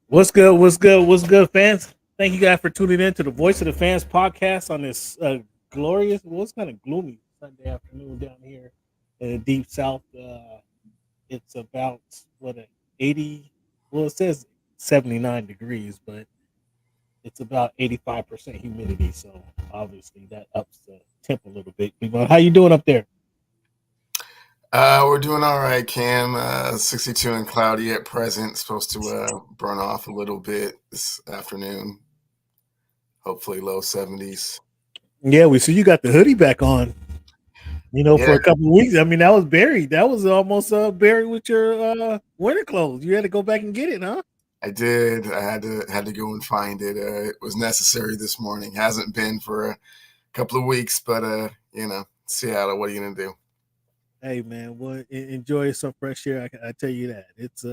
What's good? What's good? What's good, fans? Thank you guys for tuning in to the Voice of the Fans podcast on this glorious, well, it's kind of gloomy Sunday afternoon down here in the deep south. It's about what a 80. Well, it says 79 degrees, but it's about 85% humidity. So obviously that ups the temp a little bit. How you doing up there? We're doing all right, Cam. 62 and cloudy at present. Supposed to burn off a little bit this afternoon. Hopefully low 70s. Yeah, we see you got the hoodie back on. For Yeah, a couple of weeks. I mean, that was buried. That was almost buried with your winter clothes. You had to go back and get it, huh? I did. I had to go and find it. It was necessary this morning. Hasn't been for a couple of weeks, but Seattle. What are you gonna do? Hey, man, well, enjoy some fresh air. I tell you that it's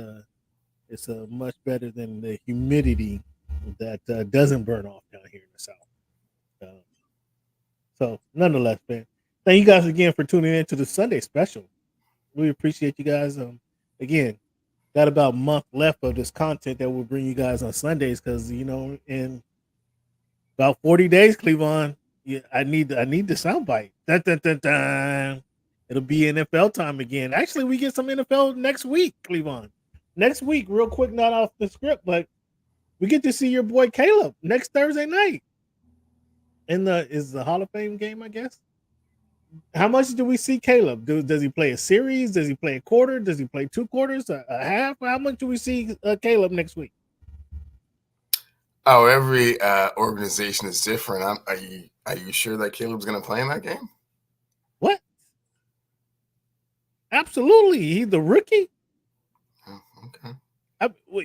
much better than the humidity that doesn't burn off down here in the south. Uh, so, nonetheless, man, thank you guys again for tuning in to the Sunday special. We appreciate you guys. Again, got about a month left of this content that we'll bring you guys on Sundays because in about 40 days, Cleavon, yeah, I need the soundbite. Dun, dun, dun, dun. It'll be NFL time again. Actually, we get some NFL next week, Cleavon. Next week, real quick, not off the script, but we get to see your boy Caleb next Thursday night. In the Hall of Fame game, I guess. How much do we see Caleb? Does he play a series? Does he play a quarter? Does he play two quarters? A half? How much do we see Caleb next week? Oh, every organization is different. Are you sure that Caleb's gonna play in that game? What? Absolutely, he's the rookie. Oh, okay.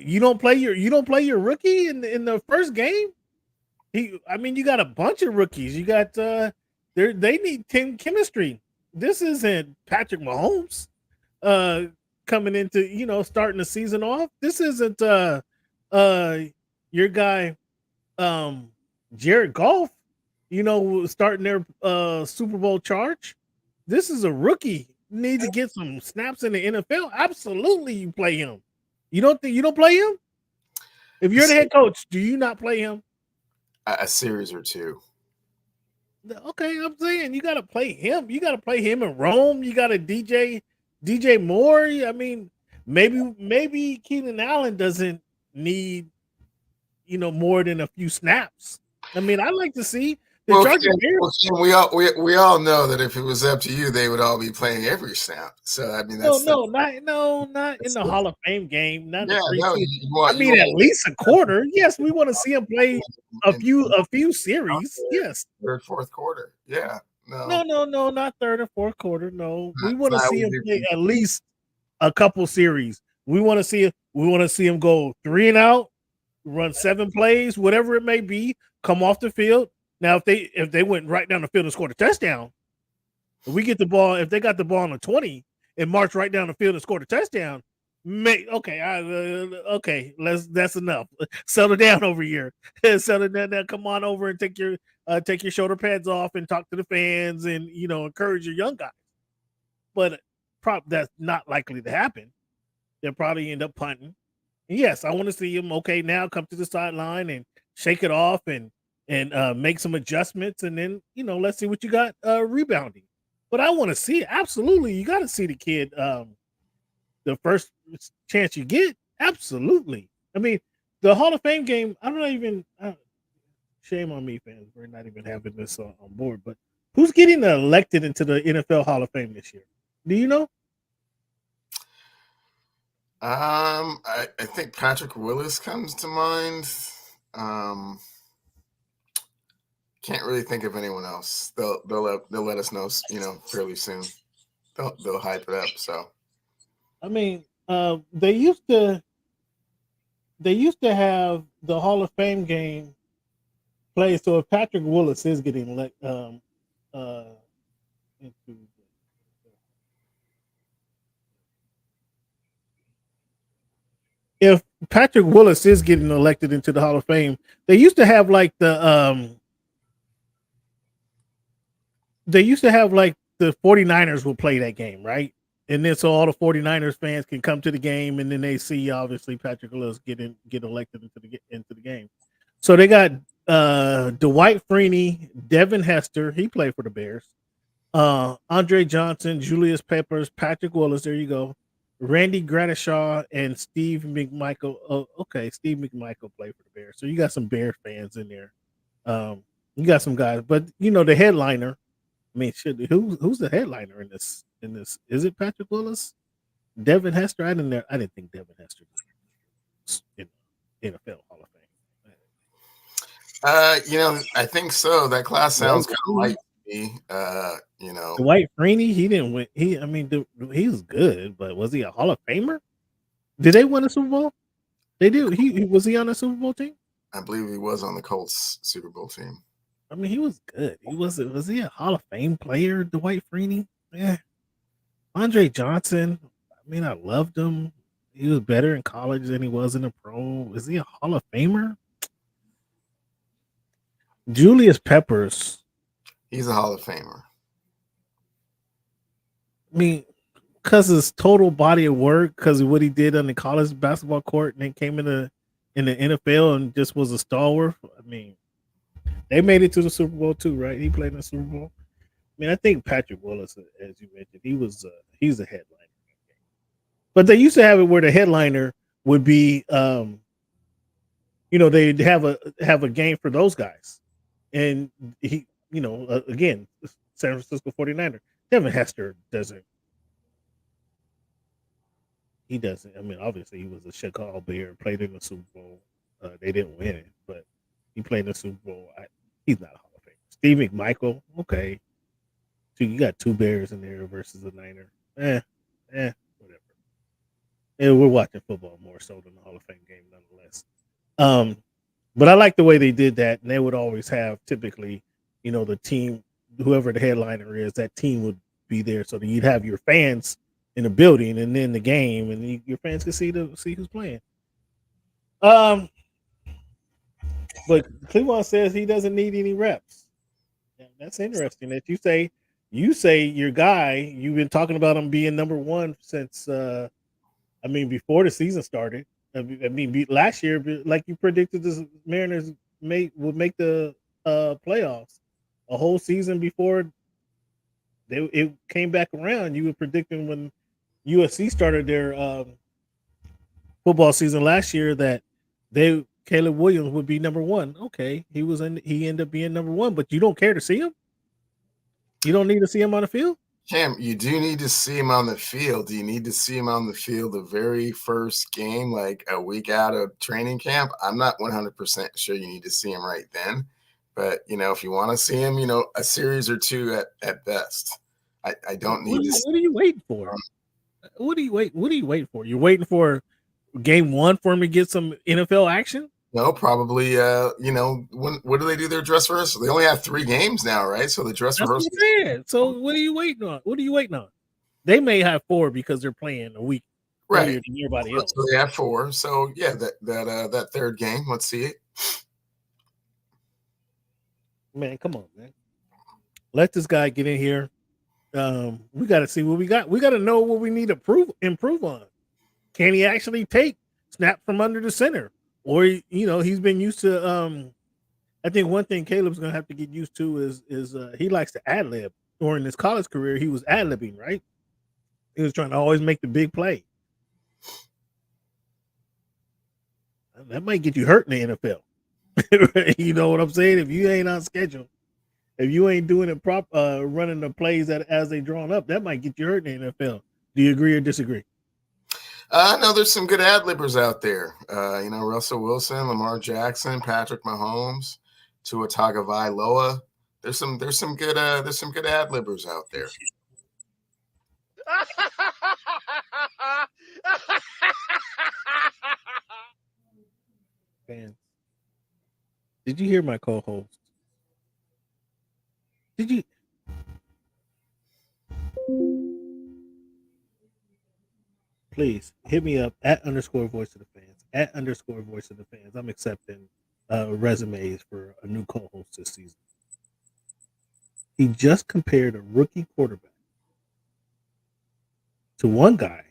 You don't play your rookie in the first game. You got a bunch of rookies. You got they need team chemistry. This isn't Patrick Mahomes coming into starting the season off. This isn't your guy Jared Goff. Starting their Super Bowl charge. This is a rookie. Need to get some snaps in the NFL. Absolutely, you play him. You don't think you don't play him? If you're the head coach, do you not play him? A series or two. Okay, I'm saying you got to play him. You got to play him in Rome. You got to DJ Moore. I mean, maybe Keenan Allen doesn't need more than a few snaps. I mean, I like to see the Chargers. We all know that if it was up to you, they would all be playing every snap. So I mean, Not in the Hall of Fame game, not in the no. preseason. At least a quarter. Yes, we want to see him play a few series. Yes, third, fourth quarter. Yeah, no, not third or fourth quarter. No, we want to see him play at least a couple series. We want to see him go 3 and out, run 7 plays, whatever it may be, come off the field. Now, if they went right down the field and scored a touchdown, if we get the ball, if they got the ball on the 20 and march right down the field and scored a touchdown, okay, that's enough. Settle down over here. Settle down. Now, come on over and take your shoulder pads off and talk to the fans and encourage your young guys. But that's not likely to happen. They'll probably end up punting. And yes, I want to see him. Okay, now come to the sideline and shake it off and make some adjustments, and then let's see what you got rebounding. But I want to see it. Absolutely, you got to see the kid the first chance you get. Absolutely. I mean, the Hall of Fame game. I don't even. Shame on me, fans, for not even having this on board. But who's getting elected into the NFL Hall of Fame this year? Do you know? I think Patrick Willis comes to mind. Can't really think of anyone else. They'll let us know, fairly soon. They'll hype it up. So, I mean, they used to have the Hall of Fame game played. So if Patrick Willis is getting into if Patrick Willis is getting elected into the Hall of Fame, they used to have like the 49ers will play that game, right? and then so all the 49ers fans can come to the game, and then they see obviously Patrick Willis get elected into the game. So they got Dwight Freeney, Devin Hester, he played for the Bears. Andre Johnson, Julius Peppers, Patrick Willis, there you go. Randy Gradishaw and Steve McMichael. Oh, okay, Steve McMichael played for the Bears. So you got some Bears fans in there. You got some guys, but you know the headliner. I mean, who's the headliner in this? Is it Patrick Willis, Devin Hester? I didn't think Devin Hester was in NFL Hall of Fame. I think so. That class sounds kind of Dwight light to me. Dwight Freeney, he didn't win. He was good, but was he a Hall of Famer? Did they win a Super Bowl? They do. Was he on the Super Bowl team? I believe he was on the Colts Super Bowl team. I mean, he was good. Was he a Hall of Fame player, Dwight Freeney? Yeah. Andre Johnson. I mean, I loved him. He was better in college than he was in the pro. Is he a Hall of Famer? Julius Peppers. He's a Hall of Famer. I mean, because his total body of work, because of what he did on the college basketball court, and then came in the NFL and just was a stalwart. I mean, they made it to the Super Bowl too, right? He played in the Super Bowl. I mean, I think Patrick Willis, as you mentioned, he's a headliner. But they used to have it where the headliner would be, they'd have a game for those guys, and he, again, San Francisco 49er. Devin Hester doesn't. He doesn't. I mean, obviously, he was a Chicago Bear, played in the Super Bowl. They didn't win it, but he played in the Super Bowl. He's not a Hall of Famer. Steve McMichael, okay. So you got two Bears in there versus a Niner. Whatever. And we're watching football more so than the Hall of Fame game, nonetheless. But I like the way they did that, and they would always have typically, the team, whoever the headliner is, that team would be there, so that you'd have your fans in the building and then the game, and your fans can see who's playing. But Cleveland says he doesn't need any reps. Yeah, that's interesting that you say your guy, you've been talking about him being number one since before the season started. Last year, like you predicted, the Mariners would make the playoffs a whole season before it came back around. You were predicting when USC started their football season last year that Caleb Williams would be number one. Okay, he ended up being number one, but you don't care to see him? You don't need to see him on the field? Cam, you do need to see him on the field. Do you need to see him on the field the very first game, like a week out of training camp? I'm not 100% sure you need to see him right then. But, if you want to see him, a series or two at best. I don't need to see him. What are you waiting for? What are you waiting for? You're waiting for game one for him to get some NFL action? No, probably. What do they do their dress rehearsal? They only have 3 games now, right? So the dress rehearsal. So what are you waiting on? They may have 4 because they're playing a week earlier than everybody else. So they have 4. So yeah, that third game. Let's see it. Man, come on, man. Let this guy get in here. We got to see what we got. We got to know what we need to improve on. Can he actually take snap from under the center? Or, he's been used to I think one thing Caleb's going to have to get used to is he likes to ad-lib. During his college career, he was ad-libbing, right? He was trying to always make the big play. That might get you hurt in the NFL. You know what I'm saying? If you ain't on schedule, if you ain't doing it running the plays as they drawn up, that might get you hurt in the NFL. Do you agree or disagree? No, there's some good ad-libbers out there. Russell Wilson, Lamar Jackson, Patrick Mahomes, Tua Tagovailoa. There's some good ad-libbers out there. Fans, did you hear my co-host? Did you? Please hit me up at _voice of the fans. At _voice of the fans. I'm accepting resumes for a new co-host this season. He just compared a rookie quarterback to one guy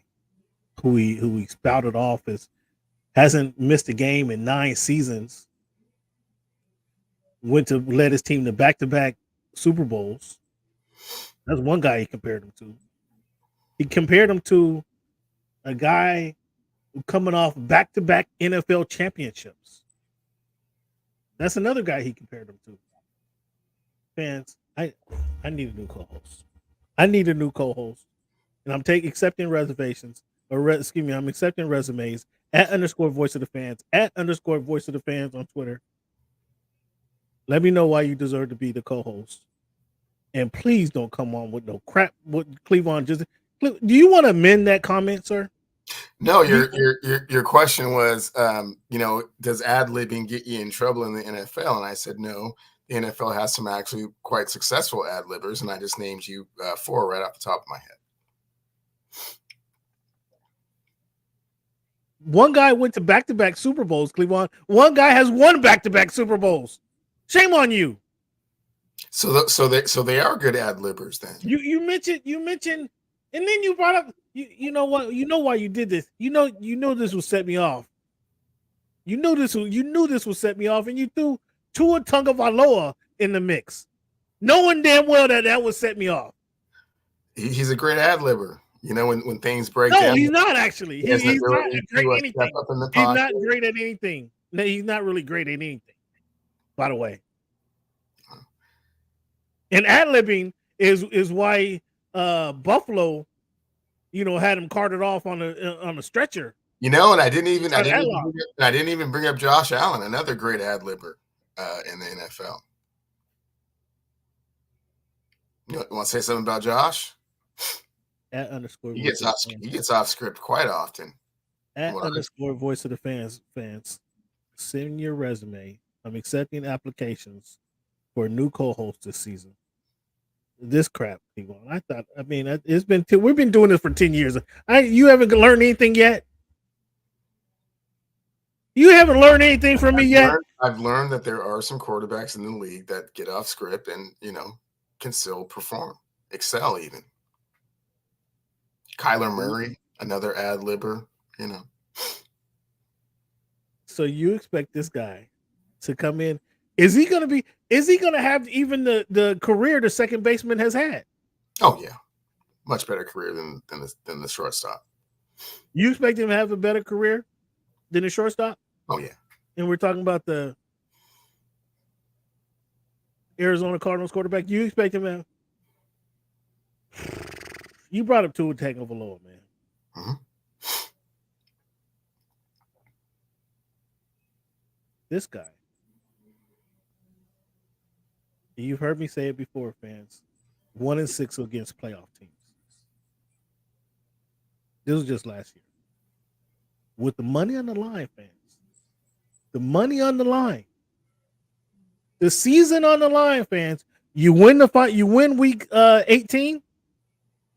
who he spouted off as hasn't missed a game in 9 seasons, went to led his team to back-to-back Super Bowls. That's one guy he compared him to. He compared him to a guy coming off back-to-back NFL championships. That's another guy he compared him to. Fans, I need a new co-host. I need a new co-host, and I'm accepting reservations. I'm accepting resumes at _voice of the fans at _voice of the fans on Twitter. Let me know why you deserve to be the co-host, and please don't come on with no crap. What Cleveland just? Do you want to amend that comment, sir? No, your question was, does ad-libbing get you in trouble in the NFL? And I said no. The NFL has some actually quite successful ad-libbers, and I just named you 4 right off the top of my head. One guy went to back-to-back Super Bowls, Cleveland. One guy has won back-to-back Super Bowls. Shame on you. So they are good ad-libbers then. You mentioned, and then you brought up. You know what? You know why you did this. You know this will set me off. You knew this will set me off, and you threw Tua Tagovailoa in the mix, knowing damn well that would set me off. He's a great ad-libber. When things break down. No, he's not actually. He's not great at anything. He's not great at anything. No, he's not really great at anything, by the way. And ad-libbing is why Buffalo, had him carted off on a stretcher. And I didn't even bring up Josh Allen, another great ad-libber in the NFL. You want to say something about Josh? At _ he gets off script quite often. At _ voice of the fans, send your resume. I'm accepting applications for a new co-host this season. This crap, people. It's been we've been doing this for 10 years. You haven't learned anything yet. You haven't learned anything from me yet. I've learned that there are some quarterbacks in the league that get off script and can still perform, excel even. Kyler Murray, another ad-libber, So you expect this guy to come in? Is he going to have even the career the second baseman has had? Oh yeah, much better career than the shortstop. You expect him to have a better career than the shortstop? Oh yeah. And we're talking about the Arizona Cardinals quarterback. You expect him to? You brought up Tua Tagovailoa, man. Mm-hmm. This guy. You've heard me say it before, fans. 1-6 against playoff teams. This was just last year. With the money on the line, fans. The money on the line. The season on the line, fans. You win the fight. You win week 18.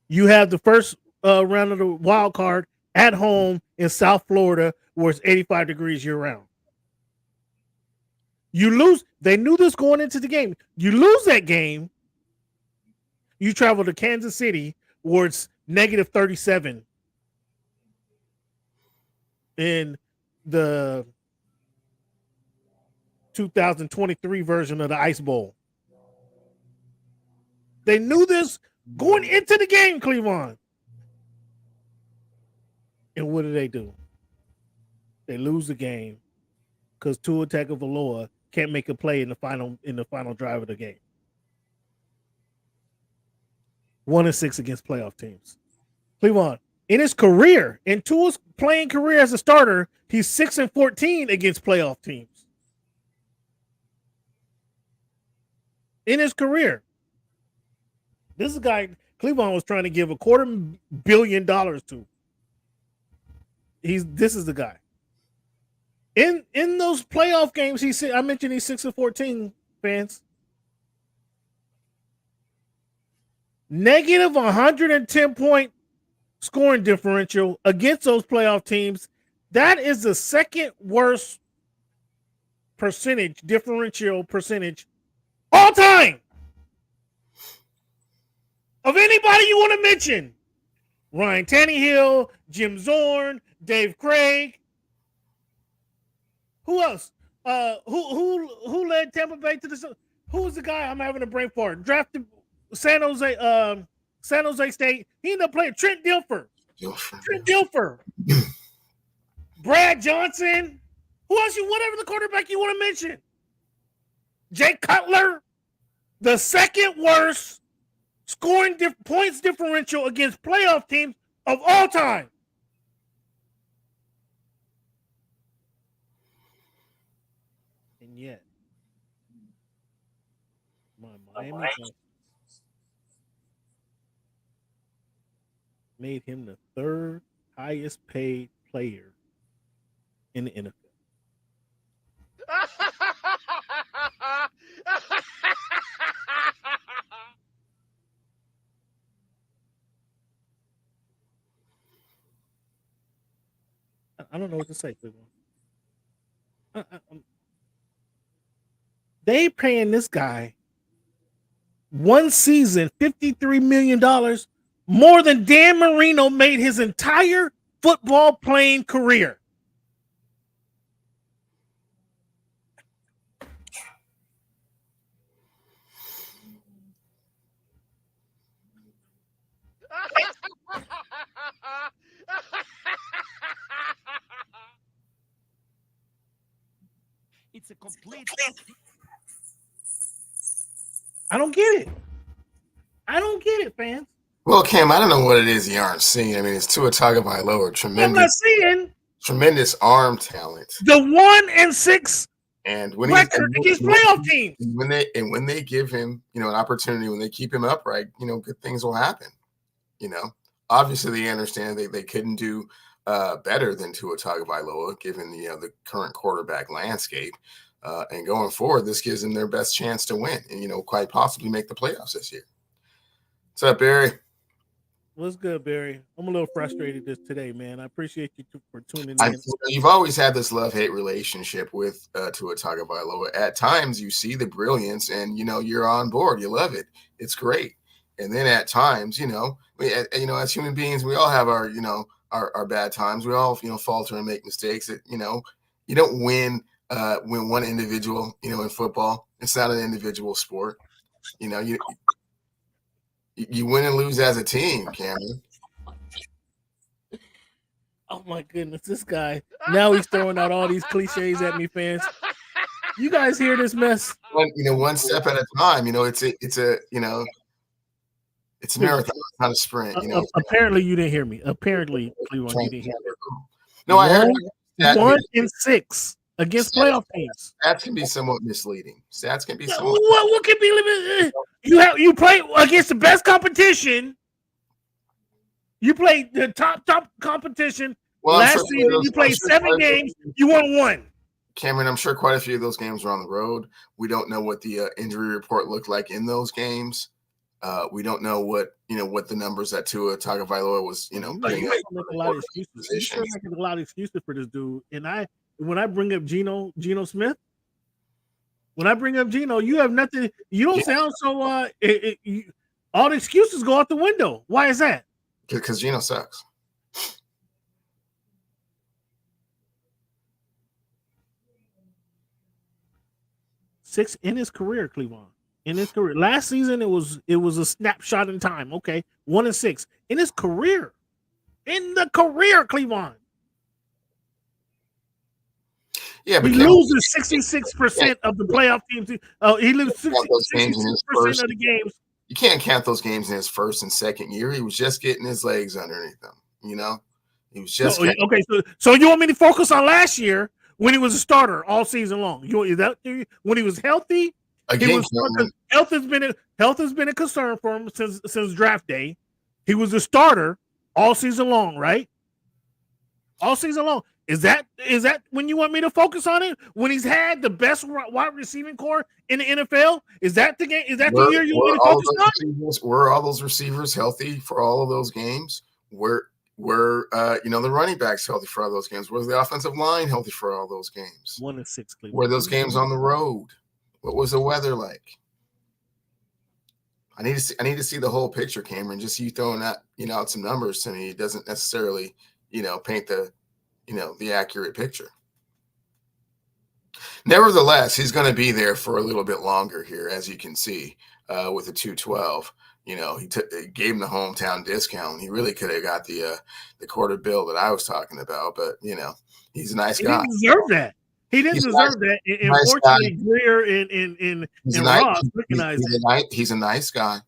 You have the first round of the wild card at home in South Florida, where it's 85 degrees year round. You lose. They knew this going into the game. You lose that game. You travel to Kansas City, where it's -37 in the 2023 version of the Ice Bowl. They knew this going into the game, Cleveland. And what do? They lose the game because Tua Tagovailoa can't make a play in the final drive of the game. 1-6 against playoff teams. Cleveland, in his career, in Tua's playing career as a starter, he's 6-14 against playoff teams. In his career. This is a guy Cleveland was trying to give $250 million to. This is the guy. In those playoff games, I mentioned he's 6-14, fans. Negative 110 point scoring differential against those playoff teams. That is the second worst differential percentage all time. Of anybody you want to mention. Ryan Tannehill, Jim Zorn, Dave Craig. Who else? Who led Tampa Bay to the? Who was the guy? I'm having a brain fart. Drafted San Jose State. He ended up playing Trent Dilfer. Trent Dilfer. Brad Johnson. Who else? Whatever the quarterback you want to mention. Jake Cutler. The second worst scoring points differential against playoff teams of all time. And yet, my Miami made him the third highest paid player in the NFL. I don't know what to say, Cleveland. They paying this guy one season $53 million more than Dan Marino made his entire football playing career. It's a complete. I don't get it. I don't get it, fans. Well, Cam, I don't know what it is you aren't seeing. I mean, it's Tua Tagovailoa, tremendous. I'm not seeing tremendous arm talent. The 1-6 and when record against playoff teams. When they give him, an opportunity, when they keep him upright, good things will happen. Obviously they understand they couldn't do better than Tua Tagovailoa given the current quarterback landscape. And going forward, this gives them their best chance to win and, quite possibly make the playoffs this year. What's up, Barry? What's good, Barry? I'm a little frustrated today, man. I appreciate you for tuning in. You've always had this love-hate relationship with Tua Tagovailoa. At times, you see the brilliance, and you're on board. You love it. It's great. And then at times, as human beings, we all have our our bad times. We all falter and make mistakes. That you don't win when one individual. In football, it's not an individual sport. You win and lose as a team, Cameron. Oh my goodness, this guy. Now he's throwing out all these cliches at me, fans. You guys hear this mess? One step at a time. It's a marathon, it's not a sprint. Apparently you didn't hear me. Apparently, Cleveland, you didn't hear me. No, I heard 1-6 against playoff teams. Stats can be somewhat misleading. Stats can be somewhat. What can be limited? You play against the best competition. You played the top competition last season. You played 7 games. You won 1. Cameron, I'm sure quite a few of those games were on the road. We don't know what the injury report looked like in those games. We don't know what the numbers that Tua Tagovailoa was making a lot of excuses. You're making a lot of excuses for this dude. And when I bring up Geno Smith, when I bring up Geno, you have nothing. You don't sound so. All the excuses go out the window. Why is that? Because Geno sucks. Six in his career, Cleveland. In his career, last season it was a snapshot in time. Okay, 1-6 in his career. In the career, Cleveland. Yeah, but he loses 66% of the playoff teams. He loses 66% of the games. You can't count those games in his first and second year. He was just getting his legs underneath them. He was just okay. So you want me to focus on last year when he was a starter all season long? When he was healthy? Health has been a concern for him since draft day. He was a starter all season long, right? All season long. Is that when you want me to focus on it? When he's had the best wide receiving core in the NFL? Is that the game? Is that the year you want me to focus on? Were all those receivers healthy for all of those games? Were the running backs healthy for all those games? Was the offensive line healthy for all those games? 1-6. Cleveland. Were those games on the road? What was the weather like? I need to see the whole picture, Cameron. Just you throwing out, out some numbers to me, it doesn't necessarily, paint the, the accurate picture. Nevertheless, he's going to be there for a little bit longer here, as you can see, with the 212. He gave him the hometown discount. He really could have got the quarter bill that I was talking about, but he's a nice guy. He didn't deserve that. He didn't deserve that. And unfortunately, Greer and Ross recognized that. He's a nice guy.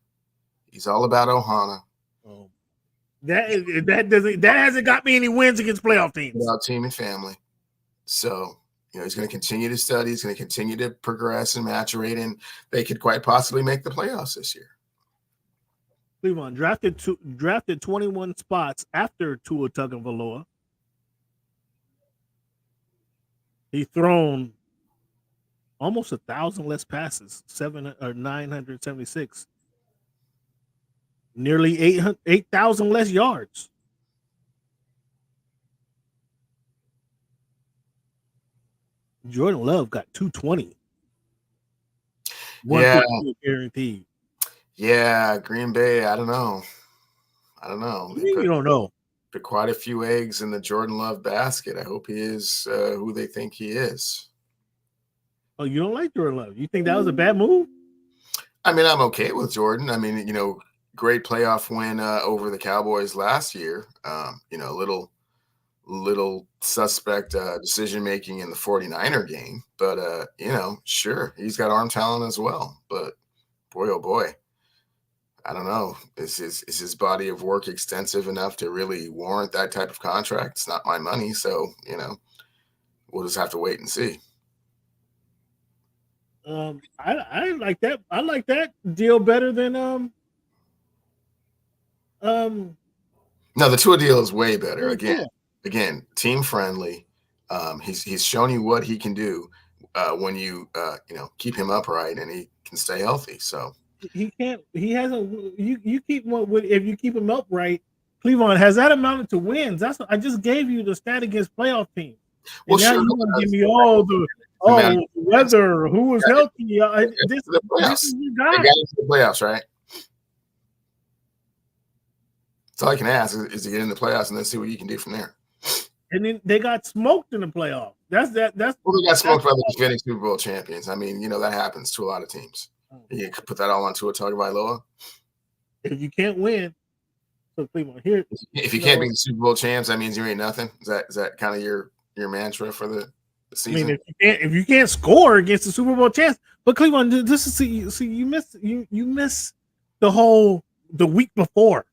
He's all about Ohana. That hasn't got me any wins against playoff teams. About team and family. So he's going to continue to study. He's going to continue to progress and maturate, and they could quite possibly make the playoffs this year. Cleveland drafted 21 spots after Tua Tagovailoa. He's thrown almost 1,000 less passes, 976. Nearly 8,000 less yards. Jordan Love got 220. 150 guaranteed. Yeah, Green Bay. I don't know. You don't know. Put quite a few eggs in the Jordan Love basket. I hope he is who they think he is. Oh, you don't like Jordan Love? You think that was a bad move? I mean, I'm okay with Jordan. I mean, great playoff win over the Cowboys last year. Little suspect decision making in the 49er game, but sure, he's got arm talent as well. But boy, oh boy, I don't know. Is his body of work extensive enough to really warrant that type of contract? It's not my money, so we'll just have to wait and see. I like that. I like that deal better than No, the Tua deal is way better. Again, team friendly. He's shown you what he can do when you keep him upright and he can stay healthy. So he can't. He hasn't. You keep if you keep him upright. Cleveland has that amounted to wins. I just gave you the stat against playoff teams. Well, now you want to give me all the weather, who was healthy. This is your guy. They got into the playoffs, right? That's all I can ask is to get in the playoffs and then see what you can do from there. And then they got smoked in the playoffs. That's well, they got smoked by the defending Super Bowl champions. I mean, that happens to a lot of teams. You can put that all on Tua Tagovailoa. If you can't win, so Cleveland here. If you can't beat the Super Bowl champs, that means you ain't nothing. Is that kind of your mantra for the season? I mean, if you can't score against the Super Bowl champs, but Cleveland, this is you miss the week before.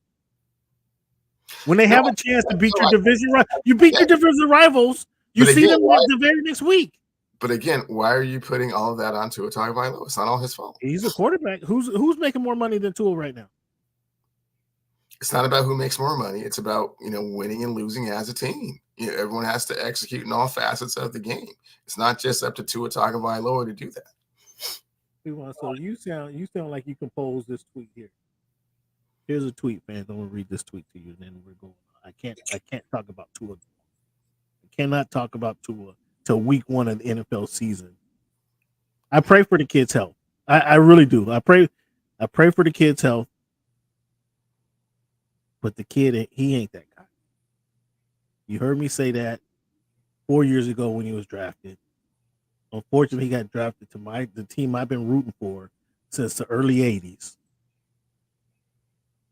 When they have a chance to beat your division you beat your division rivals. You see them the very next week. But again, why are you putting all of that on Tua Tagovailoa? It's not all his fault. He's a quarterback. Who's making more money than Tua right now? It's not about who makes more money. It's about winning and losing as a team. Everyone has to execute in all facets of the game. It's not just up to Tua Tagovailoa to do that. So you sound like you composed this tweet here. Here's a tweet, fans. I'm gonna read this tweet to you, and then we're going. I can't talk about Tua. I cannot talk about Tua till week 1 of the NFL season. I pray for the kid's health. I really do. I pray for the kid's health. But the kid, he ain't that guy. You heard me say that 4 years ago when he was drafted. Unfortunately, he got drafted to the team I've been rooting for since the early 80s.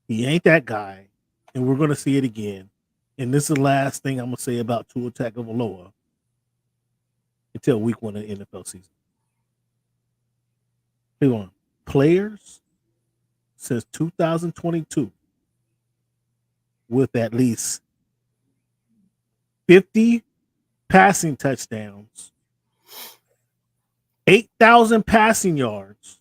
He ain't that guy, and we're going to see it again. And this is the last thing I'm going to say about Tua Tagovailoa until week 1 of the NFL season. Players since 2022 with at least 50 passing touchdowns, 8,000 passing yards,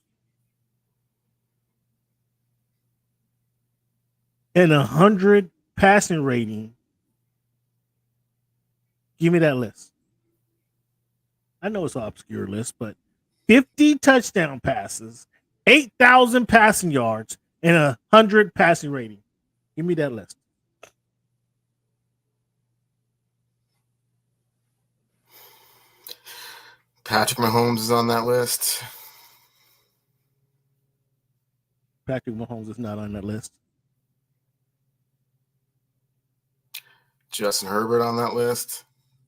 and 100 passing rating. Give me that list. I know it's an obscure list, but 50 touchdown passes, 8,000 passing yards, and 100 passing rating. Give me that list. Patrick Mahomes is on that list. Patrick Mahomes is not on that list. Justin Herbert on that list.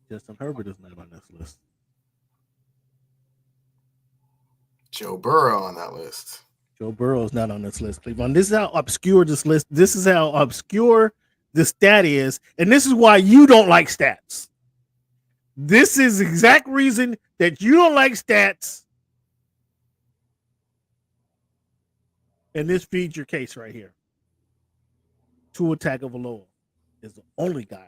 Justin Herbert is not on this list. Joe Burrow on that list. Joe Burrow is not on this list, Cleveland. This is how obscure this list. This is how obscure the stat is, and this is why you don't like stats. This is the exact reason that you don't like stats, and this feeds your case right here. Tua Tagovailoa is the only guy.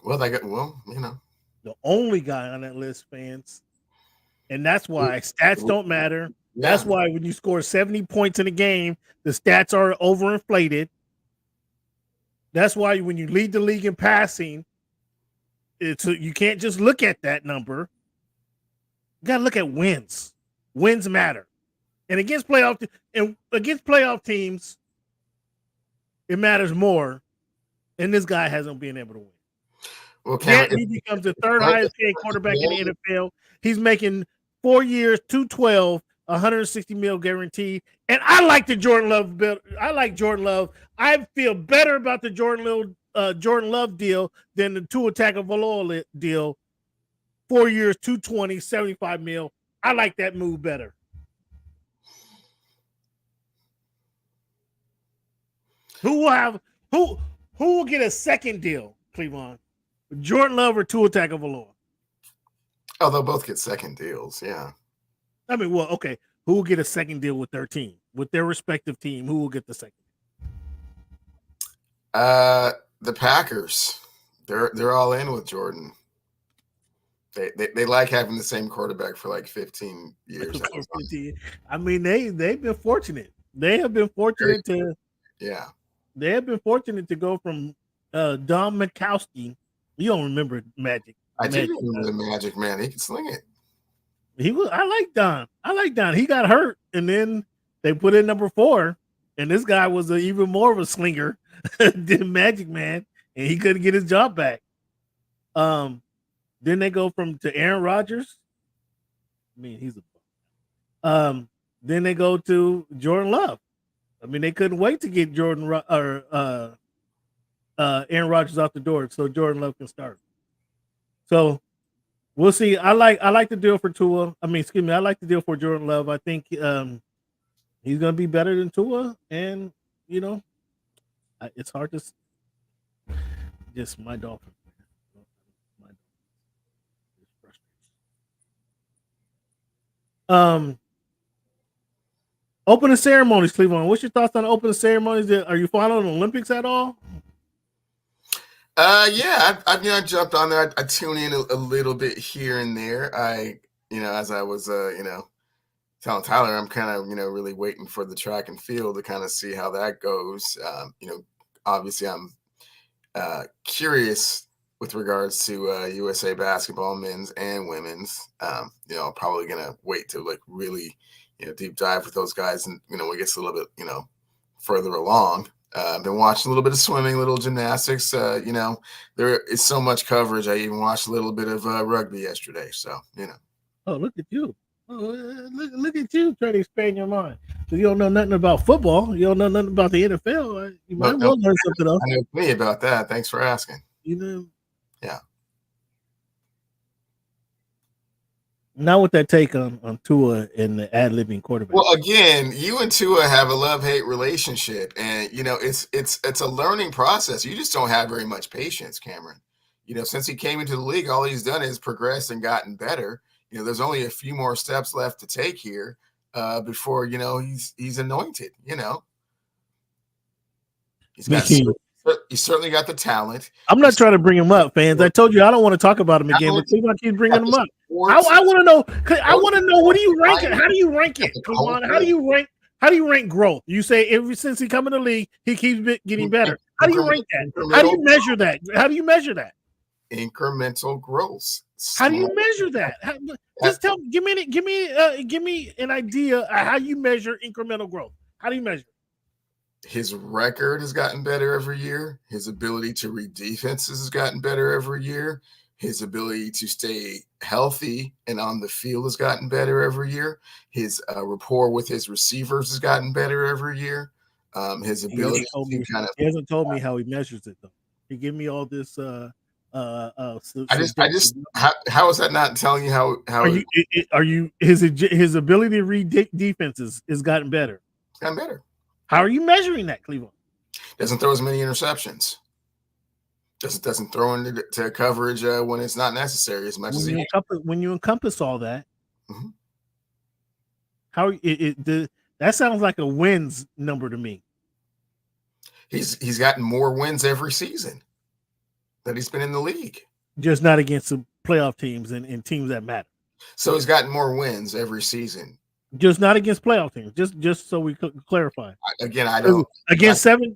Well, the only guy on that list, fans. And that's why stats don't matter. Yeah. That's why when you score 70 points in a game, the stats are overinflated. That's why when you lead the league in passing, you can't just look at that number. You got to look at wins. Wins matter. And against playoff teams, it matters more. And this guy hasn't been able to win. Well, yet he becomes the third highest paid quarterback in the NFL. He's making 4 years, $212, $160 million guaranteed. And I like the Jordan Love bill. I like Jordan Love. I feel better about the Jordan Love deal than the Tua Tagovailoa deal. 4 years, $220, $75 million. I like that move better. Who will get a second deal, Cleveland? Jordan Love or Tua Tagovailoa? Oh, they'll both get second deals, yeah. I mean, well, okay. Who will get a second deal with their team, with their respective team? Who will get the second? The Packers. They're all in with Jordan. They like having the same quarterback for like 15 years. I mean, they've been fortunate. They have been fortunate They have been fortunate to go from Don Majkowski. You don't remember Magic? I do remember the Magic, man. He can sling it. I like Don. He got hurt, and then they put in number 4, and this guy was even more of a slinger than Magic Man, and he couldn't get his job back. Then they go to Aaron Rodgers. I mean, he's a. Then they go to Jordan Love. I mean, they couldn't wait to get Aaron Rodgers out the door so Jordan Love can start. So we'll see. I like the deal for Tua. I like the deal for Jordan Love. I think he's going to be better than Tua, and it's hard to just my Dolphins. Opening ceremonies, Cleveland. What's your thoughts on opening ceremonies? Are you following the Olympics at all? Yeah, I jumped on there. I tune in a little bit here and there. As I was, telling Tyler, I'm kind of, really waiting for the track and field to kind of see how that goes. Obviously I'm curious with regards to USA basketball, men's and women's. Probably going to wait to like really, deep dive with those guys. And, when it gets a little bit, further along. I've been watching a little bit of swimming, little gymnastics. There is so much coverage. I even watched a little bit of rugby yesterday. So, Oh, look at you. Oh, look at you trying to expand your mind. Because you don't know nothing about football. You don't know nothing about the NFL. You might well learn something else. I know plenty about that. Thanks for asking. Yeah. Now with that take on Tua and the ad-libbing quarterback. Well, again, you and Tua have a love-hate relationship, and it's a learning process. You just don't have very much patience, Cameron. Since he came into the league, all he's done is progressed and gotten better. There's only a few more steps left to take here before he's anointed. He's certainly got the talent. I'm not trying to bring him up, fans. I told you I don't want to talk about him again, but Cleveland keeps bringing him up. I want to know. I want to know, what do you rank it? How do you rank it? How do you rank growth? You say ever since he come in the league, he keeps getting better. How do you rank that? How do you measure that? How do you measure that? Incremental growth. How do you measure that? Just tell me. Give me an idea of how you measure incremental growth. How do you measure? His record has gotten better every year. His ability to read defenses has gotten better every year. His ability to stay healthy and on the field has gotten better every year. His rapport with his receivers has gotten better every year. His ability to kind of. He hasn't told me how he measures it though. He give me all this. I just. How is that not telling you how? Are you his ability to read defenses has gotten better? It's gotten better. How are you measuring that, Cleveland? Doesn't throw as many interceptions. Doesn't throw into coverage when it's not necessary as much as when you encompass all that. Mm-hmm. How that sounds like a wins number to me. He's gotten more wins every season that he's been in the league. Just not against the playoff teams and teams that matter. So he's gotten more wins every season. Just not against playoff teams. Just so we clarify. Again, I don't against seven.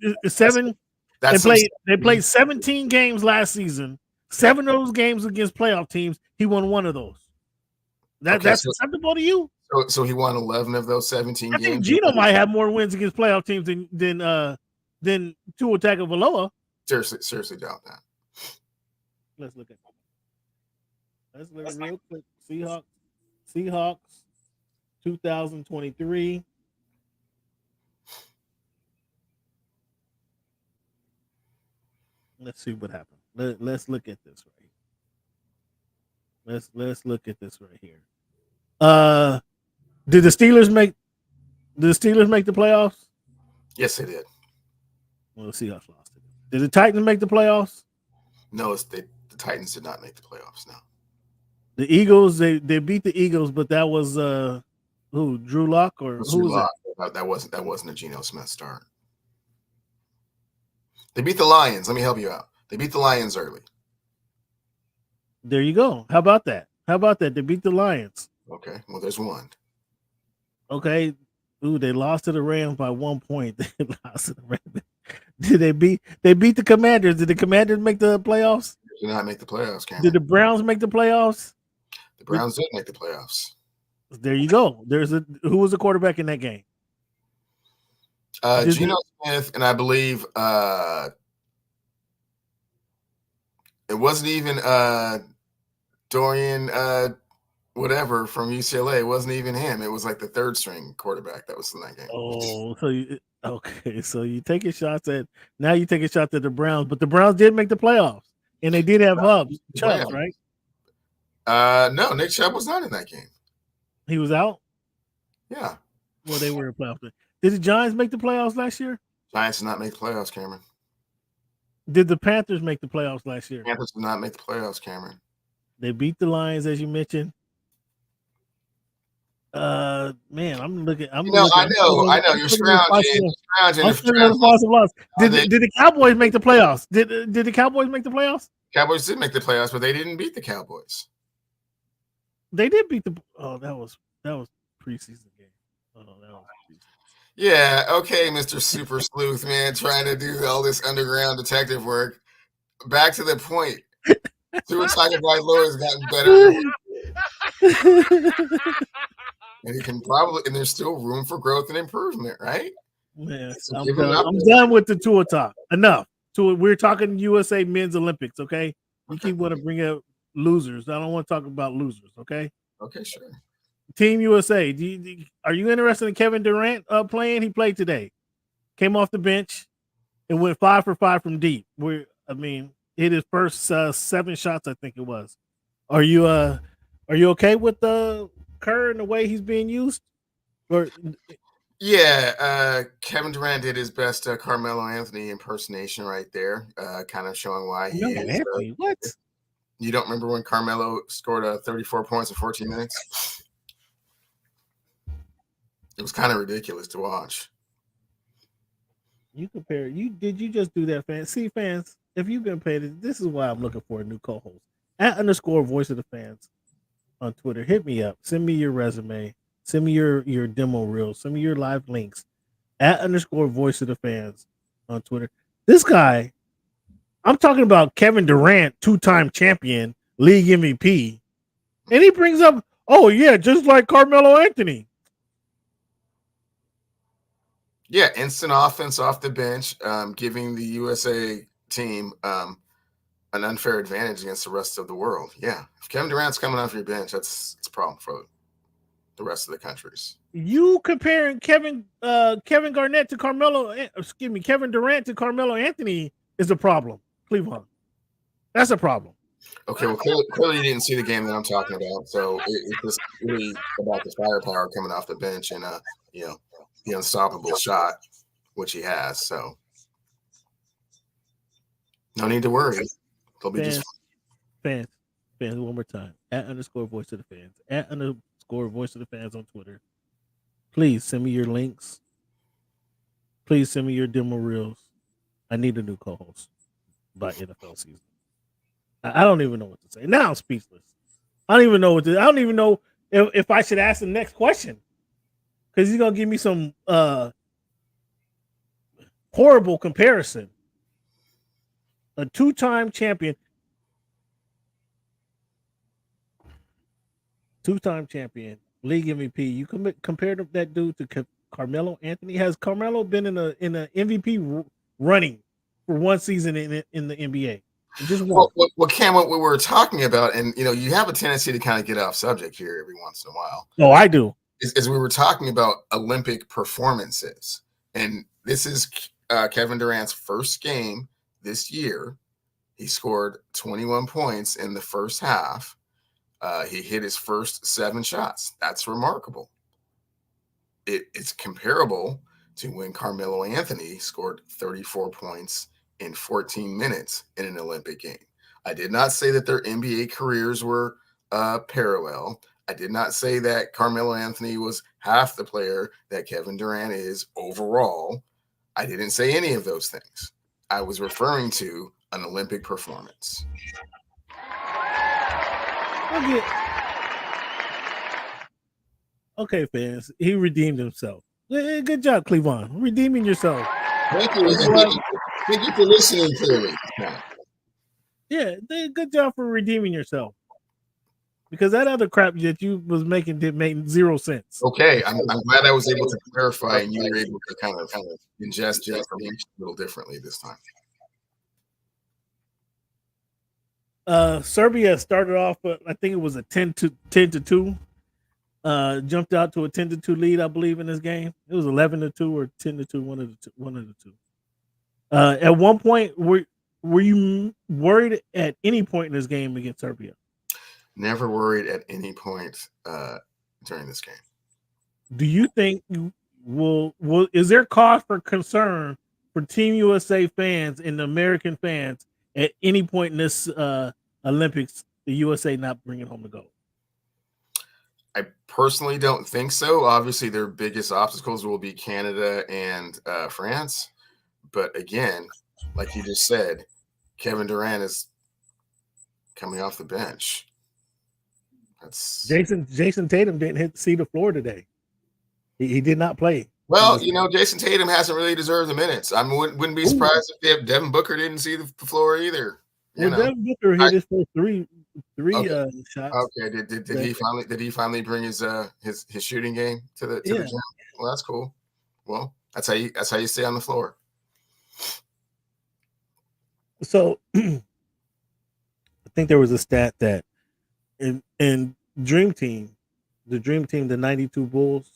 They played 17 games last season. 7 of those games against playoff teams. He won 1 of those. That's acceptable to you? So he won 11 of those 17 games. I think Gino might have more wins against playoff teams than Tua Tagovailoa. Seriously doubt that. Let's look at real quick. Seahawks 2023. Let's see what happened. Let's look at this right here. Let's look at this right here. Did the Steelers make the playoffs? Yes, they did. Well, the Seahawks lost it. Did the Titans make the playoffs? No, the Titans did not make the playoffs. No. The Eagles, they beat the Eagles, but that was who? Drew Lock or who was that? That wasn't a Geno Smith start. They beat the Lions. Let me help you out. They beat the Lions early. There you go. How about that? They beat the Lions. Okay. Well, there's one. Okay. Ooh, they lost to the Rams by 1 point. They lost to the Rams. They beat the Commanders. Did the Commanders make the playoffs? They did not make the playoffs, Cameron. Did the Browns make the playoffs? The Browns did make the playoffs. There you go. Who was the quarterback in that game? Geno Smith, and I believe it wasn't even Dorian whatever from UCLA. It wasn't even him. It was like the third string quarterback that was in that game. Oh, so you taking shots at the Browns, but the Browns did make the playoffs, and they did have Chubb, right? No, Nick Chubb was not in that game. He was out? Yeah. Well, they were in playoffs. Did the Giants make the playoffs last year? Giants did not make the playoffs, Cameron. Did the Panthers make the playoffs last year? Panthers did not make the playoffs, Cameron. They beat the Lions, as you mentioned. Man, I'm looking. I know. You're scrounging. Did the Cowboys make the playoffs? Did the Cowboys make the playoffs? Cowboys did make the playoffs, but they didn't beat the Cowboys. They did beat the. Oh, that was preseason game. Oh, that was preseason. Yeah. Okay, Mr. Super Sleuth, man, trying to do all this underground detective work. Back to the point. Tua Tagovailoa has gotten better. And he can and there's still room for growth and improvement, right? Man, I'm done with the Tua talk. Enough. We're talking USA Men's Olympics, okay? You keep want to bring up losers. I don't want to talk about losers, okay? Okay, sure. Team USA. Are you interested in Kevin Durant playing? He played today. Came off the bench and went 5 for 5 from deep. Hit his first 7 shots, I think it was. Are you okay with Kerr and the way he's being used? Yeah, Kevin Durant did his best Carmelo Anthony impersonation right there, kind of showing why he is. Anthony, what? You don't remember when Carmelo scored 34 points in 14 minutes? It was kind of ridiculous to watch. Did you just do that, fans? See, fans, if you've been paid, this is why I'm looking for a new co-host. @_voice of the fans on Twitter. Hit me up. Send me your resume. Send me your demo reels. Send me your live links. @_voice of the fans on Twitter. This guy, I'm talking about Kevin Durant, 2-time champion, league MVP. And he brings up, oh yeah, just like Carmelo Anthony. Yeah, instant offense off the bench, giving the USA team an unfair advantage against the rest of the world. Yeah, if Kevin Durant's coming off your bench, it's a problem for the rest of the countries. You comparing Kevin Garnett to Carmelo, Kevin Durant to Carmelo Anthony is a problem. Cleveland, that's a problem. Okay, well, clearly you didn't see the game that I'm talking about, so it's just really about the firepower coming off the bench and the unstoppable shot, which he has. So no need to worry. They'll be just fans. One more time. @_voice of the fans. @_voice of the fans on Twitter. Please send me your links. Please send me your demo reels. I need a new co-host by NFL season. I don't even know what to say. Now I'm speechless. I don't even know if I should ask the next question. Because he's gonna give me some horrible comparison. A 2-time champion. 2-time champion, league MVP. You compared that dude to Carmelo Anthony. Has Carmelo been in a MVP running for one season in the NBA? Just one. Well, Cam, what we were talking about, and you have a tendency to kind of get off subject here every once in a while. Oh, I do. Is we were talking about Olympic performances, and this is Kevin Durant's first game this year. He scored 21 points in the first half. He hit his first 7 shots. That's remarkable. It's comparable to when Carmelo Anthony scored 34 points in 14 minutes in an Olympic game. I did not say that their NBA careers were parallel. I did not say that Carmelo Anthony was half the player that Kevin Durant is overall. I didn't say any of those things. I was referring to an Olympic performance. Okay, fans. He redeemed himself. Good job, Cleveland. Redeeming yourself. Thank you. Thank you for listening clearly. Yeah, good job for redeeming yourself. Because that other crap that you was making did make 0 sense. Okay, I'm glad I was able to clarify, and you were able to kind of ingest the information a little differently this time. Serbia started off, I think it was a 10-2. Jumped out to a 10-2 lead, I believe, in this game. It was 11-2 or 10-2, one of the two. At one point, were you worried at any point in this game against Serbia? Never worried at any point during this game. Do you think is there cause for concern for Team USA fans and the American fans at any point in this Olympics, the USA not bringing home the gold? I personally don't think so. Obviously, their biggest obstacles will be Canada and France. But again, like you just said, Kevin Durant is coming off the bench. That's Jason Tatum didn't see the floor today. He did not play. Well, Jason Tatum hasn't really deserved the minutes. I wouldn't be surprised if Devin Booker didn't see the floor either. Devin Booker hit his first three shots. Okay, did he finally bring his shooting game to the gym? Well, that's cool. Well, that's how you stay on the floor. So I think there was a stat that in the Dream Team, the 92 Bulls,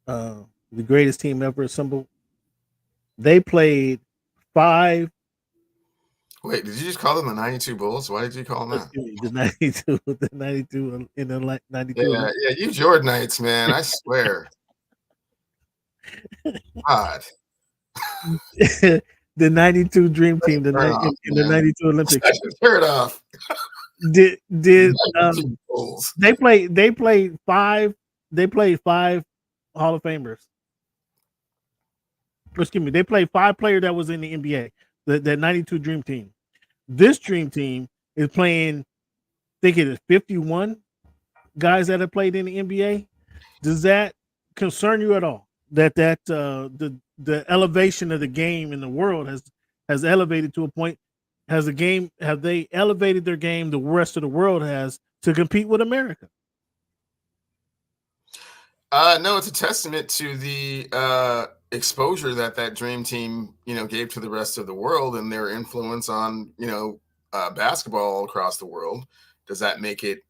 the greatest team ever assembled, they played 5. Wait, did you just call them the 92 Bulls? Why did you call them that? The 92 in the 92. Yeah, you Jordanites, man, I swear. God. The 92 Dream Team, the 92 Olympics. Turn it off. Did they played 5 Hall of Famers. Excuse me, they played 5 players that was in the NBA. That 92 Dream Team. This Dream Team is playing, I think it is 51 guys that have played in the NBA. Does that concern you at all? That the elevation of the game in the world has elevated to a point. Have they elevated their game? The rest of the world has to compete with America. No, it's a testament to the exposure that dream team, gave to the rest of the world and their influence on, basketball all across the world. Does that make it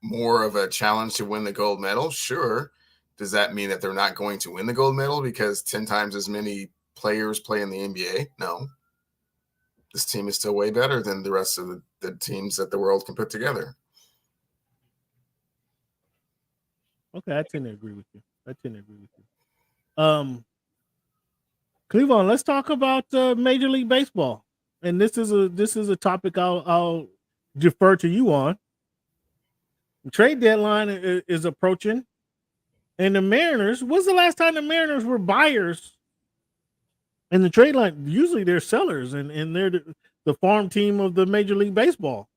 more of a challenge to win the gold medal? Sure. Does that mean that they're not going to win the gold medal because 10 times as many players play in the NBA? No. This team is still way better than the rest of the teams that the world can put together. Okay, I tend to agree with you. Cleveland, let's talk about Major League Baseball. And this is a topic I'll defer to you on. The trade deadline is approaching, and the Mariners. When's the last time the Mariners were buyers in the trade line? Usually they're sellers, and they're the farm team of the Major League Baseball.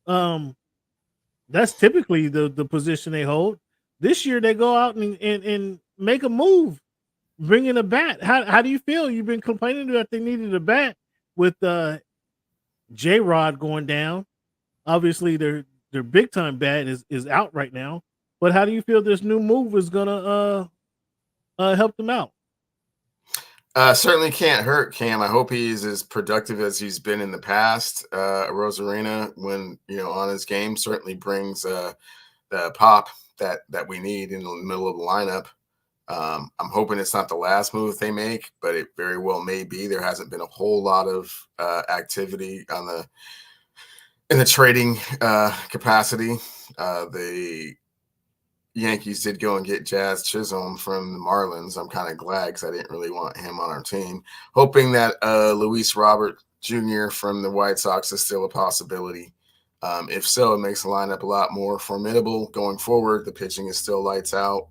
That's typically the position they hold. This year they go out and make a move, bring in a bat. How do you feel? You've been complaining that they needed a bat with J-Rod going down. Obviously their big time bat is out right now. But how do you feel this new move is gonna help them out? Certainly can't hurt, Cam. I hope he's as productive as he's been in the past. Rosarina, when on his game, certainly brings the pop that we need in the middle of the lineup. I'm hoping it's not the last move they make, but it very well may be. There hasn't been a whole lot of activity in the trading capacity. The Yankees did go and get Jazz Chisholm from the Marlins. I'm kind of glad because I didn't really want him on our team. Hoping that Luis Robert Jr. from the White Sox is still a possibility. If so, it makes the lineup a lot more formidable going forward. The pitching is still lights out.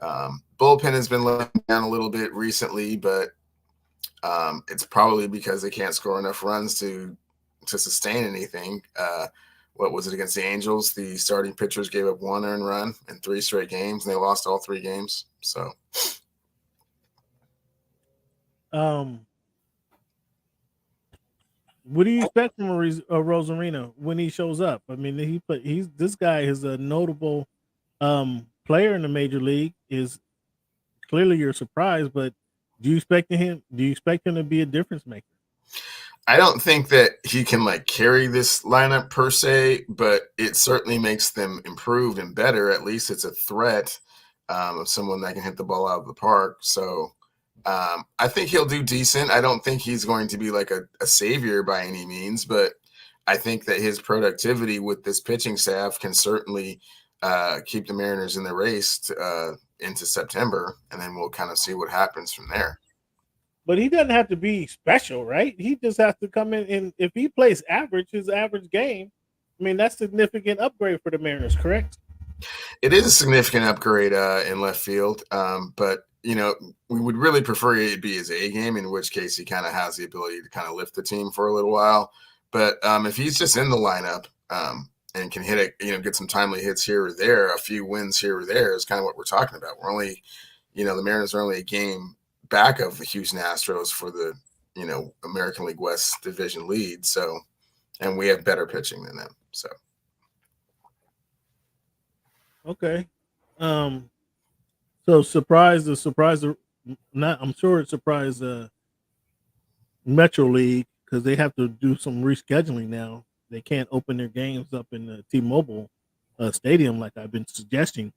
Bullpen has been letting down a little bit recently, but it's probably because they can't score enough runs to sustain anything. What was it against the Angels? The starting pitchers gave up 1 earned run in 3 straight games, and they lost all 3 games. So, what do you expect from Rosarino when he shows up? I mean, this guy is a notable player in the major league. Is clearly your surprise, but do you expect him to be a difference maker? I don't think that he can carry this lineup per se, but it certainly makes them improved and better. At least it's a threat of someone that can hit the ball out of the park. So I think he'll do decent. I don't think he's going to be like a savior by any means, but I think that his productivity with this pitching staff can certainly keep the Mariners in the race into September, and then we'll kind of see what happens from there. But he doesn't have to be special, right? He just has to come in, and if he plays his average game, I mean, that's a significant upgrade for the Mariners, correct? It is a significant upgrade in left field, but we would really prefer it be his A game, in which case he kind of has the ability to kind of lift the team for a little while. But if he's just in the lineup and can hit it, get some timely hits here or there, a few wins here or there is kind of what we're talking about. We're only, the Mariners are only a game back of the Houston Astros for the American League West division lead. So, and we have better pitching than them. So, okay. So surprise, not. I'm sure it surprised Metro League because they have to do some rescheduling now. They can't open their games up in the T-Mobile stadium like I've been suggesting.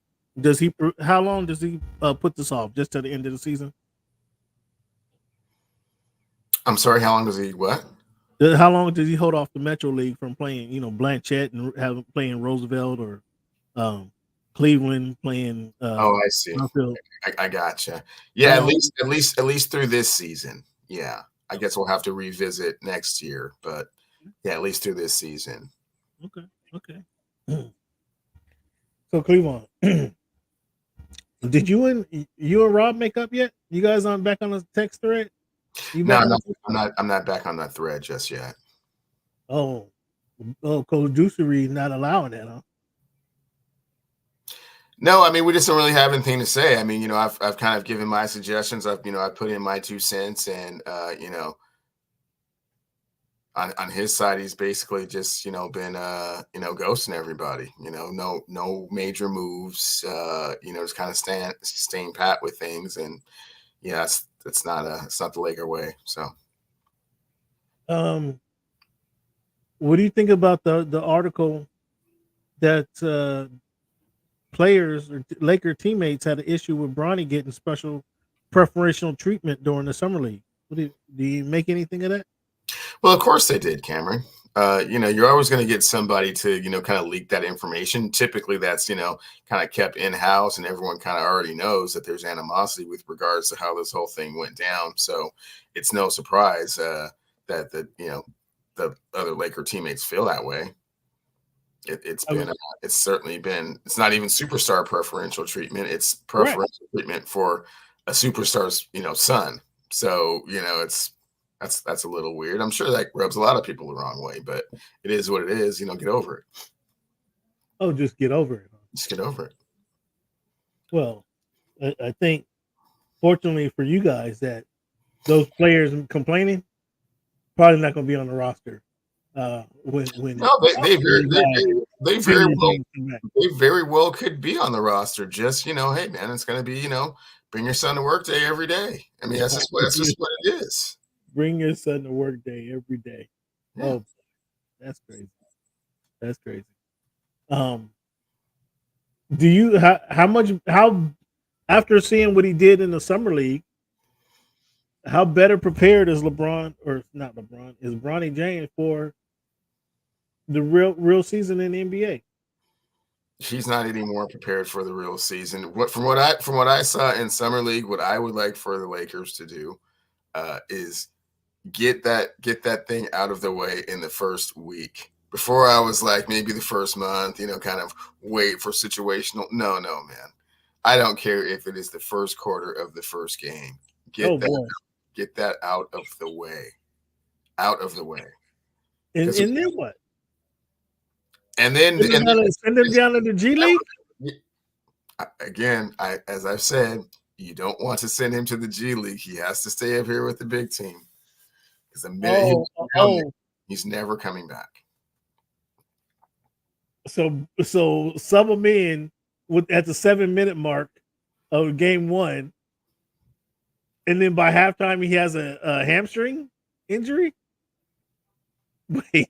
How long does he put this off? Just to the end of the season? I'm sorry, how long does he what? How long does he hold off the Metro League from playing, Blanchette and playing Roosevelt or Cleveland playing? Oh, I see. I gotcha. Yeah, at least through this season. Yeah, I guess we'll have to revisit next year, but yeah, at least through this season. Okay. So Cleveland, did you and Rob make up yet? You guys aren't back on the text thread? No, I'm not back on that thread just yet. Oh, Producery not allowing that, huh? No, I mean, we just don't really have anything to say. I mean, I've kind of given my suggestions. I've put in my 2 cents, and on his side, he's basically just been ghosting everybody. No major moves. Just kind of staying pat with things, and it's not the Laker way. So, what do you think about the article that players or Laker teammates had an issue with Bronny getting special preferential treatment during the summer league? Do you make anything of that? well, of course they did, Cameron. You're always going to get somebody to, kind of leak that information. Typically, that's, kind of kept in house, and everyone kind of already knows that there's animosity with regards to how this whole thing went down. So it's no surprise that the other Laker teammates feel that way. It's certainly been, it's not even superstar preferential treatment. It's preferential treatment for a superstar's, son. So, that's a little weird. I'm sure that rubs a lot of people the wrong way, but it is what it is. Get over it. Oh, just get over it. Just get over it. Well, I think, fortunately for you guys, that those players complaining probably not going to be on the roster. When they very well could be on the roster. Just hey man, it's going to be bring your son to work day every day. I mean that's just what it is. Bring your son to work day every day. Yeah. Oh, that's crazy. That's crazy. Do you how after seeing what he did in the summer league, how better prepared is LeBron, or not LeBron, is Bronny James for the real season in the NBA? He's not any more prepared for the real season. From what I saw in summer league, what I would like for the Lakers to do is get that thing out of the way in the first week. Before I was like maybe the first month, kind of wait for situational. No, man. I don't care if it is the first quarter of the first game. Get that out of the way. Out of the way. And then what? And then send them down to the G League? Again, as I've said, you don't want to send him to the G League. He has to stay up here with the big team. Because the minute he's never coming back. So sub him in at the 7-minute mark of game 1, and then by halftime he has a hamstring injury. Wait.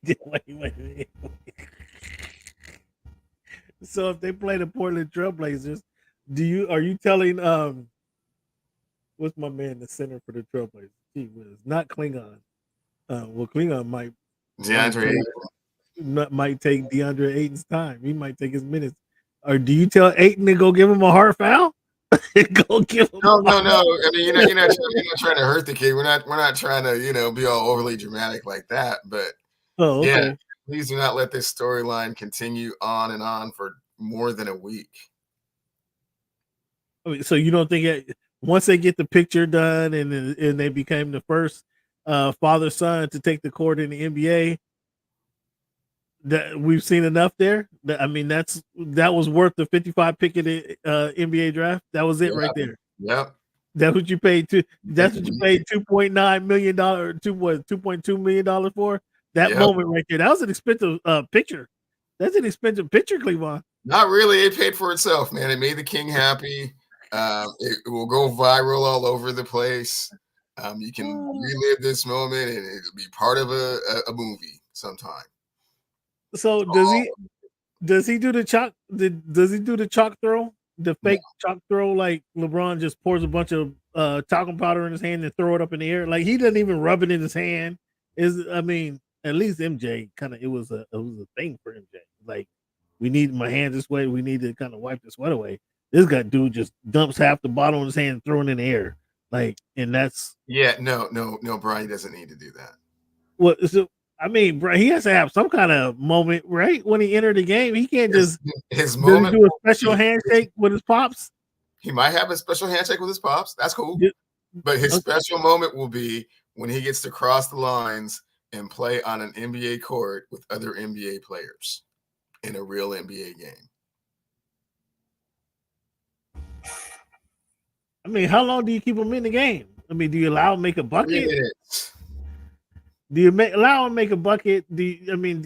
So if they play the Portland Trailblazers, are you telling what's my man, the center for the Trailblazers? He was not Klingon. Klingon might take DeAndre Ayton's time. He might take his minutes. Or do you tell Ayton to go give him a hard foul? Go give him no. I mean, you're not trying to hurt the kid. We're not trying to be all overly dramatic like that. But yeah, please do not let this storyline continue on and on for more than a week. So you don't think once they get the picture done and they became the first father-son to take the court in the NBA, that we've seen enough there? I mean, that was worth the 55 pick of the NBA draft. That was it right there. Yep. That's what you paid $2.9 million, $2.2 million for that moment right there. That was an expensive picture. That's an expensive picture, Cleveland. Not really. It paid for itself, man. It made the king happy. It will go viral all over the place. You can relive this moment, and it'll be part of a movie sometime. So does he do the chalk? Does he do the chalk throw? The fake chalk throw, like LeBron just pours a bunch of talcum powder in his hand and throw it up in the air. Like he doesn't even rub it in his hand. At least MJ it was a thing for MJ. Like, we need my hand this way. We need to kind of wipe the sweat away. This guy dude just dumps half the bottle in his hand and throw it in the air. Like, and that's no, Brian doesn't need to do that. Well, so bro, he has to have some kind of moment, right? When he entered the game, he can't just his moment do a special handshake with his pops. He might have a special handshake with his pops. That's cool. But his special moment will be when he gets to cross the lines and play on an NBA court with other NBA players in a real NBA game. How long do you keep him in the game? Do you allow him to make a bucket? Do you allow him to make a bucket? Can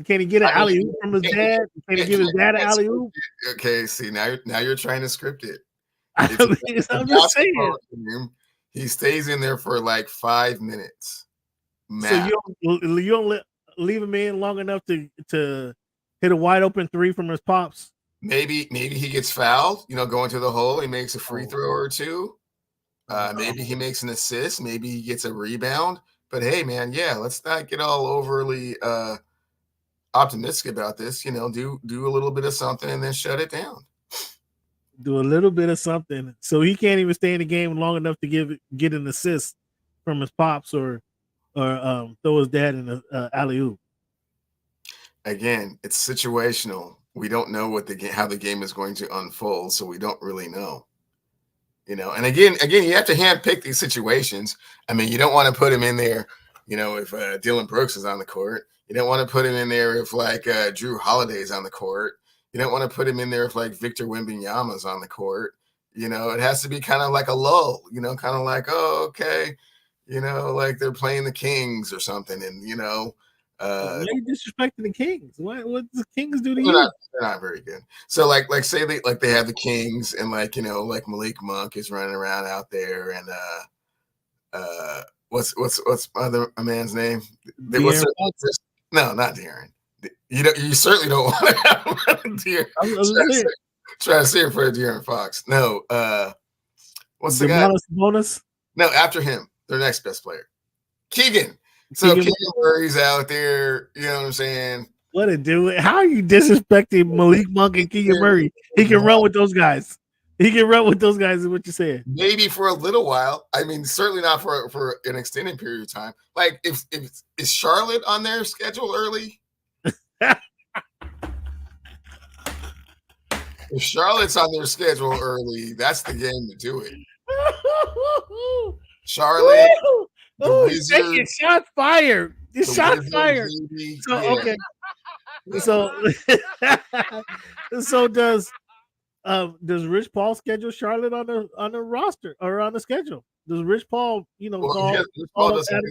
he get an alley-oop from his dad? Can he give his dad an alley-oop? Okay, see, now you're trying to script it. I'm just saying. He stays in there for like 5 minutes. So Max. you don't leave him in long enough to hit a wide open three from his pops. Maybe he gets fouled, going to the hole. He makes a free throw or two. Maybe he makes an assist. Maybe he gets a rebound. But hey, man, yeah, let's not get all overly optimistic about this. Do a little bit of something and then shut it down. Do a little bit of something. So he can't even stay in the game long enough to get an assist from his pops or throw his dad in the alley-oop. Again, it's situational. We don't know how the game is going to unfold, so we don't really know. And again, you have to handpick these situations. I mean, you don't want to put him in there, if Dylan Brooks is on the court. You don't want to put him in there if like Drew Holiday's on the court. You don't want to put him in there if like Victor Wembanyama's on the court. It has to be kind of like a lull, kind of like, oh, okay, like they're playing the Kings or something. And, why are you disrespecting the Kings? What the Kings do to you? They're not very good. So like say they have the Kings and like Malik Monk is running around out there and what's a man's name? No, not De'Aaron. You certainly don't want to have De'Aaron. Try to say it for De'Aaron Fox. No, what's the guy? Bonus? No, after him, their next best player, Keegan. So Keegan Murray's out there, you know what I'm saying? What a dude. How are you disrespecting Malik Monk and Keegan Murray? He can run with those guys. He can run with those guys is what you're saying. Maybe for a little while. I mean, certainly not for an extended period of time. Like if is Charlotte on their schedule early? If Charlotte's on their schedule early, that's the game to do it. Charlotte. Your shot fired. Your shot fired. So yeah. Okay. So does Rich Paul schedule Charlotte on the roster or on the schedule? Does Rich Paul, Rich Paul doesn't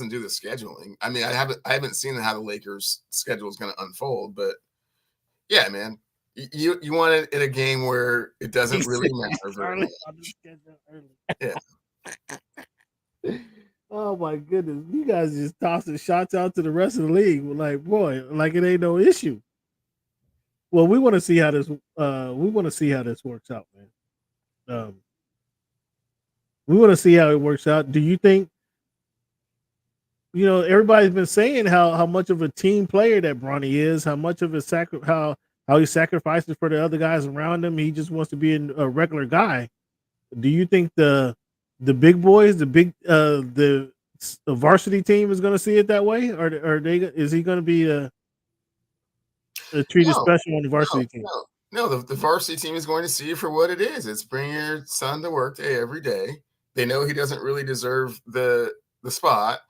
do the scheduling. I mean, I haven't seen how the Lakers' schedule is going to unfold, but yeah, man, you want it in a game where it doesn't really matter very much. Yeah. Oh my goodness, you guys just tossing shots out to the rest of the league. Like, boy, like it ain't no issue. Well, we want to see how this works out, man. We want to see how it works out. Do you think, everybody's been saying how much of a team player that Bronny is, how much of how he sacrifices for the other guys around him. He just wants to be a regular guy. Do you think the big boys, the varsity team is going to see it that way, or is he going to be treated special on the varsity team? No, the varsity team is going to see it for what it is. It's bring your son to work day every day. They know he doesn't really deserve the spot,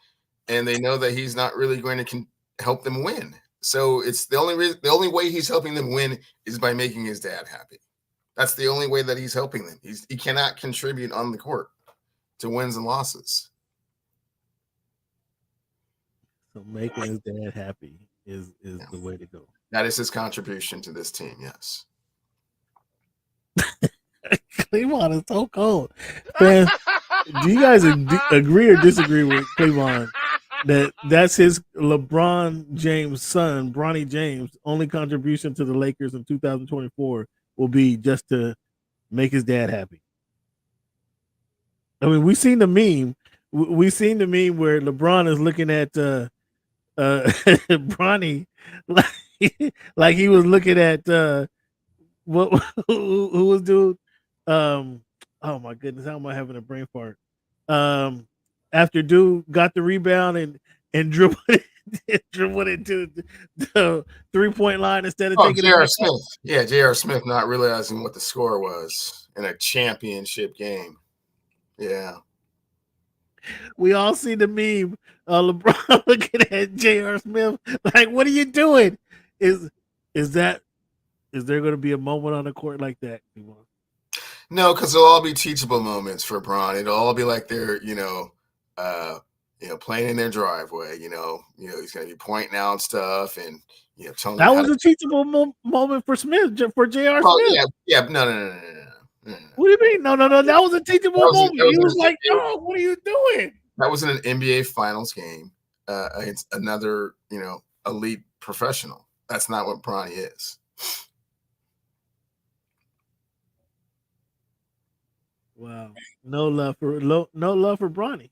and they know that he's not really going to help them win. So it's the only way he's helping them win is by making his dad happy. That's the only way that he's helping them. He cannot contribute on the court to wins and losses. So making his dad happy is the way to go. That is his contribution to this team, yes. Cleveland is so cold. Man, do you guys agree or disagree with Cleveland that's his LeBron James' son, Bronny James, only contribution to the Lakers in 2024 will be just to make his dad happy? I mean, we seen the meme. We seen the meme where LeBron is looking at Bronny like he was looking at who was dude? Oh my goodness, how am I having a brain fart? After dude got the rebound and dribbled it to the 3-point line instead of taking J.R. Smith. Yeah, J.R. Smith not realizing what the score was in a championship game. Yeah. We all see the meme. LeBron looking at J.R. Smith like, "What are you doing?" Is there going to be a moment on the court like that? No, because they'll all be teachable moments for Bron. It'll all be like they're playing in their driveway. He's going to be pointing out stuff and telling. That was a teachable moment for Smith, for J.R. Smith. Yeah, no. What do you mean? No. That was a teachable moment. He was like, "Oh, what are you doing?" That was in an NBA Finals game against another, elite professional. That's not what Bronny is. Wow, no love for Bronny.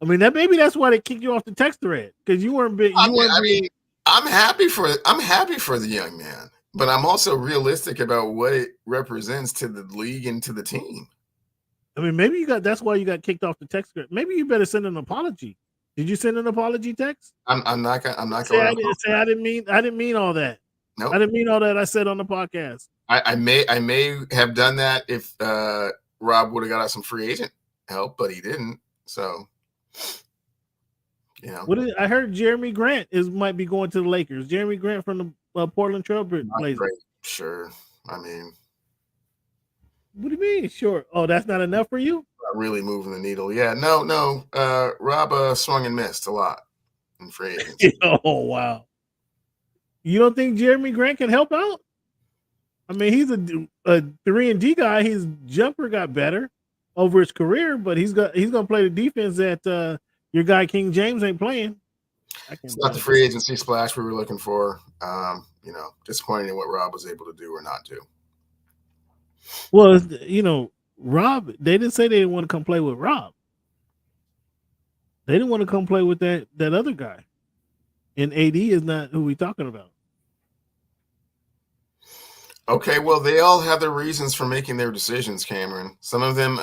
I mean, maybe that's why they kicked you off the text thread because you weren't big. I'm happy for the young man, but I'm also realistic about what it represents to the league and to the team. I mean, maybe that's why you got kicked off the text thread. Maybe you better send an apology. Did you send an apology text? I'm not going. I didn't mean all that. Nope. I didn't mean all that I said on the podcast. I may have done that if Rob would have got us some free agent help, but he didn't. So, I heard Jeremy Grant might be going to the Lakers. Jeremy Grant from the Portland Trailblazers. Sure. I mean, what do you mean? Sure. Oh, that's not enough for you? Not really moving the needle. Yeah. No. Rob swung and missed a lot in free agency. Oh, wow. You don't think Jeremy Grant can help out? I mean, he's a 3-and-D guy. His jumper got better over his career, but he's gonna play the defense that your guy King James ain't playing. It's not the free agency splash we were looking for. Disappointing in what Rob was able to do or not do. Well, Rob, they didn't say they didn't want to come play with Rob. They didn't want to come play with that other guy. And AD is not who we're talking about. Okay, well, they all have their reasons for making their decisions, Cameron. Some of them,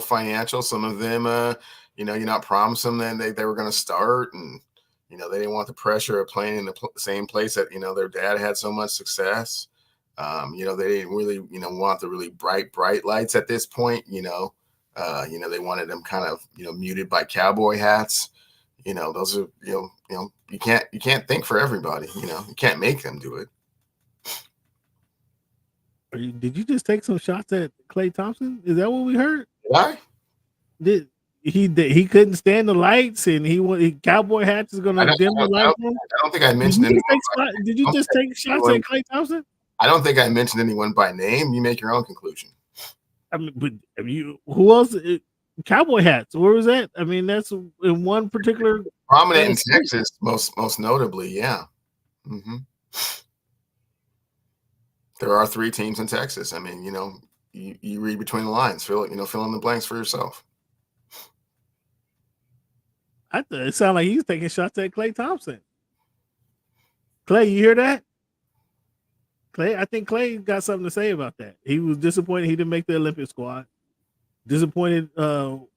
financial. Some of them, you're not promising them that they were going to start, and they didn't want the pressure of playing in the same place that their dad had so much success. They didn't really, want the really bright lights at this point. They wanted them kind of, muted by cowboy hats. Those are, you can't think for everybody. You can't make them do it. Did you just take some shots at Klay Thompson? Is that what we heard? Why? He couldn't stand the lights, and cowboy hats is going to dim the lights. I don't think I mentioned anyone. Did you just take shots at Klay Thompson? I don't think I mentioned anyone by name. You make your own conclusion. I mean, but who else? Cowboy hats. Where was that? I mean, that's in one particular prominent in Texas, most notably. Yeah. Mm-hmm. There are 3 teams in Texas. I mean, you read between the lines, fill in the blanks for yourself. It sounded like he's taking shots at Klay Thompson. Klay, you hear that? Klay, I think Klay got something to say about that. He was disappointed he didn't make the Olympic squad. Disappointed Klay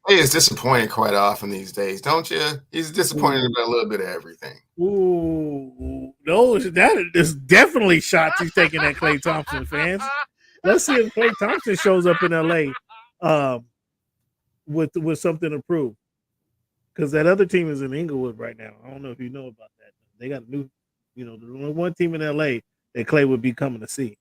is disappointed quite often these days, don't you? He's disappointed about a little bit of everything. Ooh, no, that is definitely shots he's taking at Klay Thompson fans. Let's see if Klay Thompson shows up in LA with something to prove. Because that other team is in Inglewood right now. I don't know if you know about that. They got a new, there's only one team in LA that Klay would be coming to see.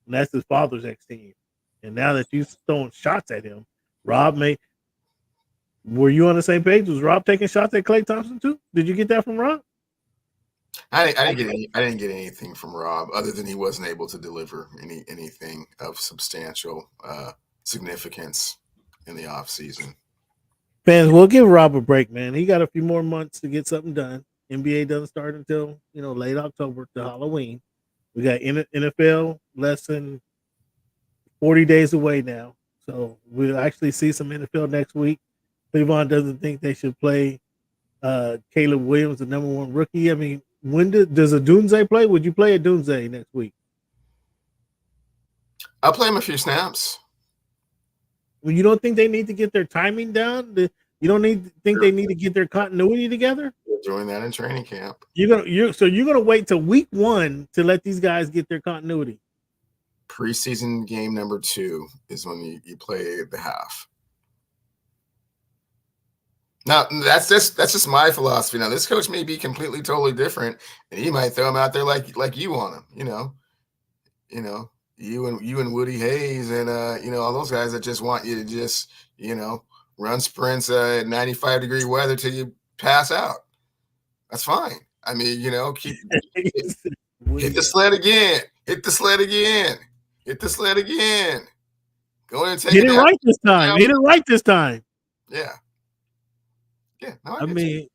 And that's his father's ex-team. And now that you've thrown shots at him, were you on the same page? Was Rob taking shots at Klay Thompson too? Did you get that from Rob? I didn't get anything from Rob other than he wasn't able to deliver anything of substantial significance in the off season. Fans, we'll give Rob a break, man. He got a few more months to get something done. NBA doesn't start until late October to Halloween. We got NFL less than 40 days away now, so we'll actually see some NFL next week. Cleveland doesn't think they should play Caleb Williams, the number 1 rookie. I mean, when does a Dunze play? Would you play a Dunze next week? I'll play him a few snaps. Well, you don't think they need to get their timing down? You don't think they need to get their continuity together? We're doing that in training camp. You're gonna wait till week 1 to let these guys get their continuity. Preseason game number 2 is when you play the half. Now that's just my philosophy. Now this coach may be completely totally different, and he might throw him out there like you want him. You and Woody Hayes and all those guys that just want you to just run sprints at 95-degree weather till you pass out. That's fine. I mean, hit the sled again. Hit the sled again. Hit the sled again. Go in and take Hit it it down. right this time. Hit it right this time. Yeah. Yeah. No, I mean,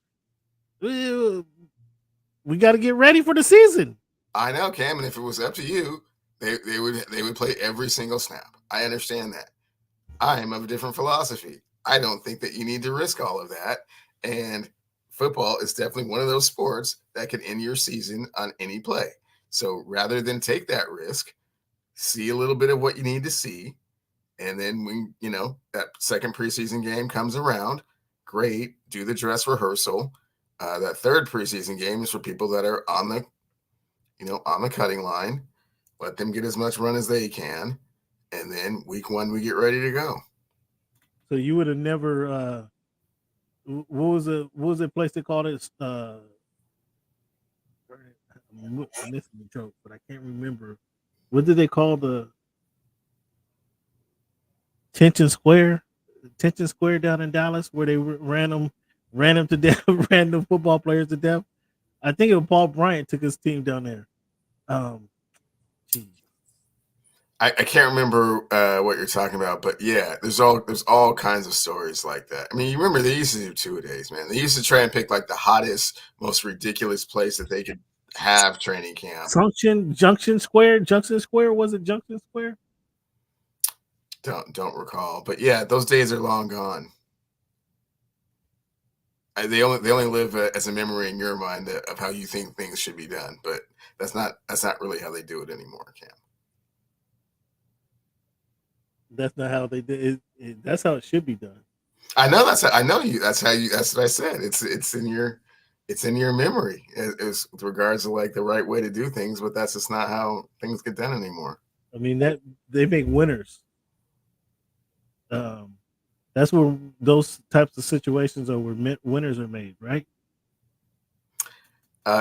we got to get ready for the season. I know, Cam, and if it was up to you, they would play every single snap. I understand that. I am of a different philosophy. I don't think that you need to risk all of that. And football is definitely one of those sports that can end your season on any play. So rather than take that risk, see a little bit of what you need to see. And then when, that second preseason game comes around, great, do the dress rehearsal. That third preseason game is for people that are on the cutting line. Let them get as much run as they can. And then week 1, we get ready to go. So you would have never what was the place they called it? I'm missing the joke, but I can't remember. What did they call the Tension Square? Tension Square down in Dallas, where they ran them to death, random football players to death. I think it was Paul Bryant took his team down there. I can't remember what you're talking about, but yeah, there's all kinds of stories like that. I mean, you remember they used to do 2-a-days, man. They used to try and pick like the hottest, most ridiculous place that they could have training camp. Junction Square. Was it Junction Square? Don't recall, but yeah, those days are long gone. They only live as a memory in your mind of how you think things should be done, but that's not really how they do it anymore, Cam. That's not how they did it. That's how it should be done. I know that's what I said. It's in your memory as with regards to like the right way to do things, but that's just not how things get done anymore. I mean, that they make winners. That's where those types of situations are where winners are made, right?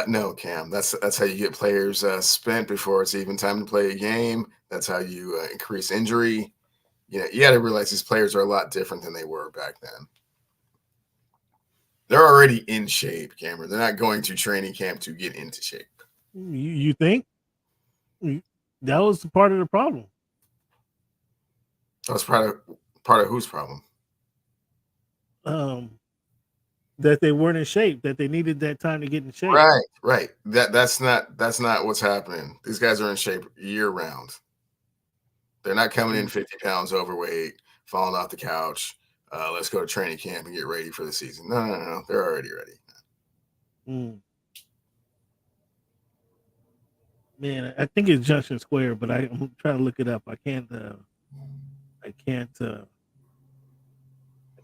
No, Cam. That's how you get players spent before it's even time to play a game. That's how you increase injury. You got to realize these players are a lot different than they were back then. They're already in shape, Cameron. They're not going to training camp to get into shape. You think? That was part of the problem. That was part of whose problem? That they weren't in shape, that they needed that time to get in shape. Right. That's not what's happening. These guys are in shape year round. They're not coming in 50 pounds overweight, falling off the couch. Let's go to training camp and get ready for the season. No. They're already ready. Man, I think it's Junction Square, but I'm trying to look it up. I can't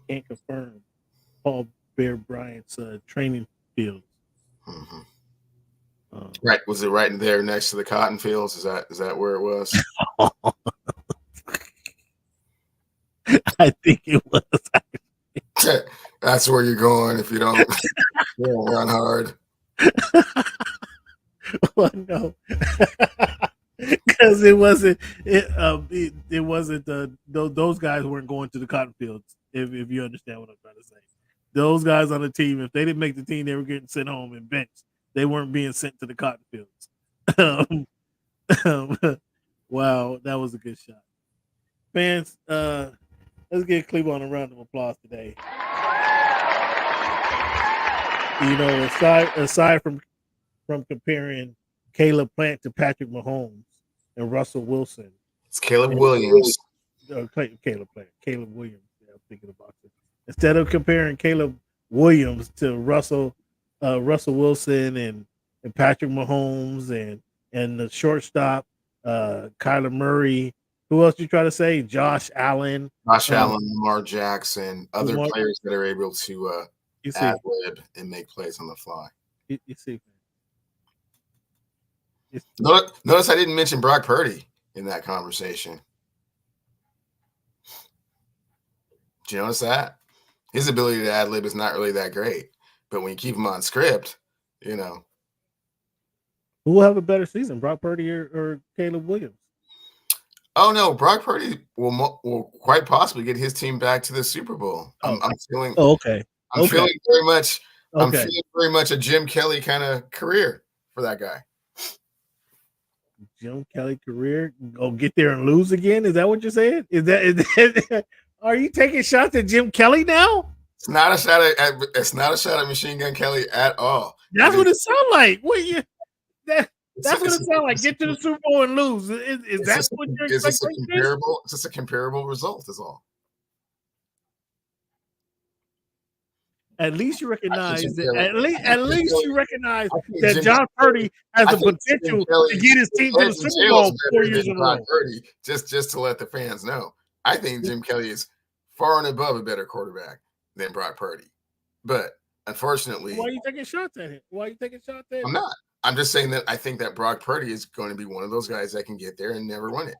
confirm Paul Bear Bryant's training field. Mm-hmm. Right. Was it right in there next to the cotton fields? Is that where it was? I think it was. That's where you're going if you don't run hard. Well, no, because it wasn't. It wasn't. Those guys weren't going to the cotton fields. If you understand what I'm trying to say, those guys on the team, if they didn't make the team, they were getting sent home and benched. They weren't being sent to the cotton fields. Wow, that was a good shot, fans. Let's give Cleveland a round of applause today. Aside from comparing Caleb Plant to Patrick Mahomes and Russell Wilson, it's Caleb Williams. Caleb Plant, Caleb Williams. Yeah, I'm thinking about it. Instead of comparing Caleb Williams to Russell Wilson and Patrick Mahomes and the shortstop Kyler Murray. Who else you try to say? Josh Allen, Lamar Jackson, other players that are able to ad-lib and make plays on the fly. You see. Notice I didn't mention Brock Purdy in that conversation. Did you notice that? His ability to ad-lib is not really that great. But when you keep him on script, Who will have a better season, Brock Purdy or Caleb Williams? Oh no, Brock Purdy will quite possibly get his team back to the Super Bowl. I'm feeling. Oh, okay. I'm feeling very much. Okay. I'm feeling very much a Jim Kelly kind of career for that guy. Jim Kelly career go get there and lose again? Is that what you're saying? Are you taking shots at Jim Kelly now? It's not a shot at Machine Gun Kelly at all. That's what it sounds like. That's what it sounds like. Get to the Super Bowl and lose. Is that what your expectation is? It's just a comparable result, is all. At least you recognize that. At least you recognize that John Purdy has the potential to get his team to the Super Bowl 4 years in a row. Just to let the fans know, I think Jim Kelly is far and above a better quarterback than Brock Purdy. But unfortunately, why are you taking shots at him? I'm not. I'm just saying that I think that Brock Purdy is going to be one of those guys that can get there and never win it.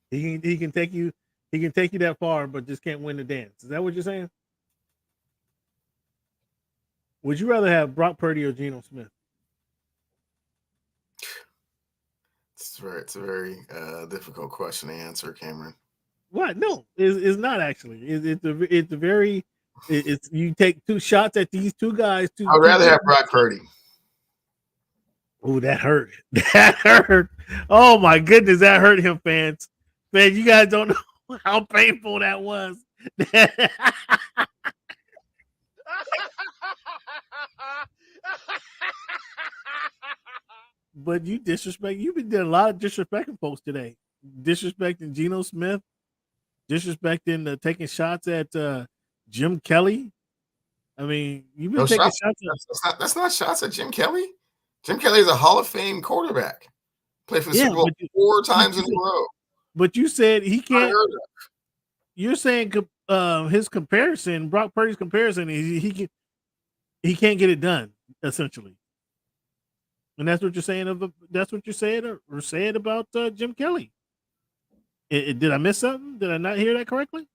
He can take you. He can take you that far, but just can't win the dance. Is that what you're saying? Would you rather have Brock Purdy or Geno Smith? It's a very difficult question to answer, Cameron. What? No, it's not actually. It's you take two shots at these two guys. I'd rather have Brock Purdy. Oh, that hurt. That hurt. Oh my goodness, that hurt him, fans. Man, you guys don't know how painful that was. But you've been doing a lot of disrespecting folks today. Disrespecting Geno Smith, disrespecting taking shots at Jim Kelly. I mean, you've been taking shots at that's not shots at Jim Kelly. Jim Kelly is a Hall of Fame quarterback. Played for the Super Bowl 4 times in a row. But you said he can't. You're saying his comparison, Brock Purdy's comparison, he can't get it done, essentially. And that's what you're saying that's what you're saying or saying about Jim Kelly. Did I miss something? Did I not hear that correctly?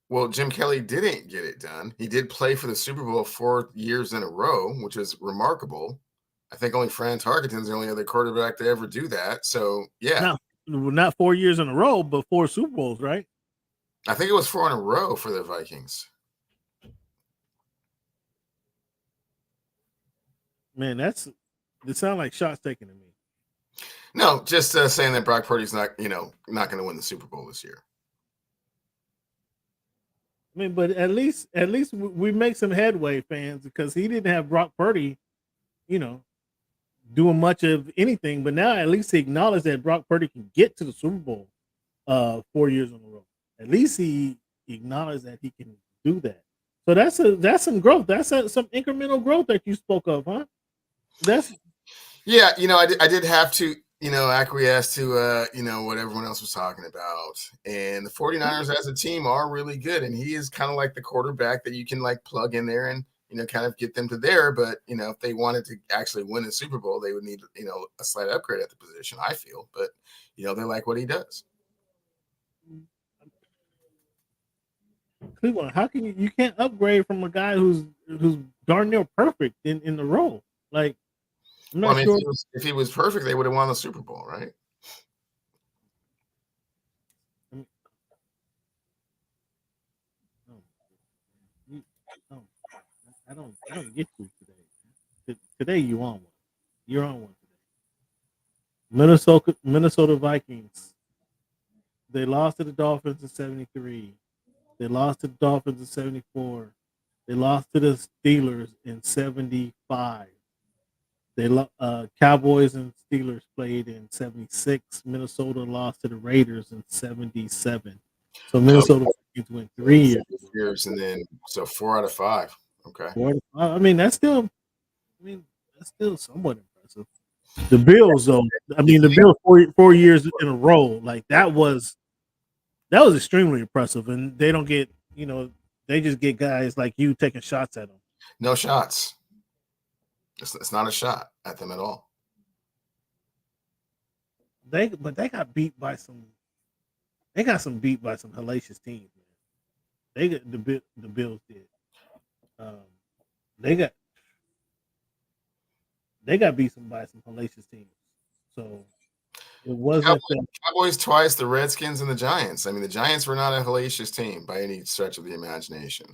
Well, Jim Kelly didn't get it done. He did play for the Super Bowl 4 years in a row, which is remarkable. I think only Fran Tarkenton's the only other quarterback to ever do that. So, yeah. Not 4 years in a row, but 4 Super Bowls, right? I think it was 4 in a row for the Vikings. Man, it sounds like shots taken to me. No, just saying that Brock Purdy's not going to win the Super Bowl this year. I mean, but at least we make some headway, fans, because he didn't have Brock Purdy, doing much of anything. But now at least he acknowledged that Brock Purdy can get to the Super Bowl 4 years in a row. At least he acknowledged that he can do that. So that's some growth. That's some incremental growth that you spoke of, huh? I did have to, acquiesce to, what everyone else was talking about. And the 49ers as a team are really good. And he is kind of like the quarterback that you can plug in there and, kind of get them to there. But, if they wanted to actually win a Super Bowl, they would need, a slight upgrade at the position, I feel. But, they like what he does. Cleveland, how can you can't upgrade from a guy who's darn near perfect in the role? Like, I'm not sure. If he was perfect, they would have won the Super Bowl, right? I don't get you today. Today you on one. You're on one today. Minnesota Vikings. They lost to the Dolphins in 73. They lost to the Dolphins in 74. They lost to the Steelers in 75. Cowboys and Steelers played in 76. Minnesota lost to the Raiders in 77. So Minnesota went 3 years, and then 4 out of 5. Okay. 4 out of 5. I mean, that's still somewhat impressive. The Bills, though, the Bills 4 years in a row, that was extremely impressive. And they don't get, they just get guys like you taking shots at them. No shots. It's not a shot at them at all. They got beat by some. They got beat by some hellacious teams, man. The Bills did. They got beat by some hellacious teams. So it wasn't Cowboys twice, the Redskins and the Giants. I mean, the Giants were not a hellacious team by any stretch of the imagination.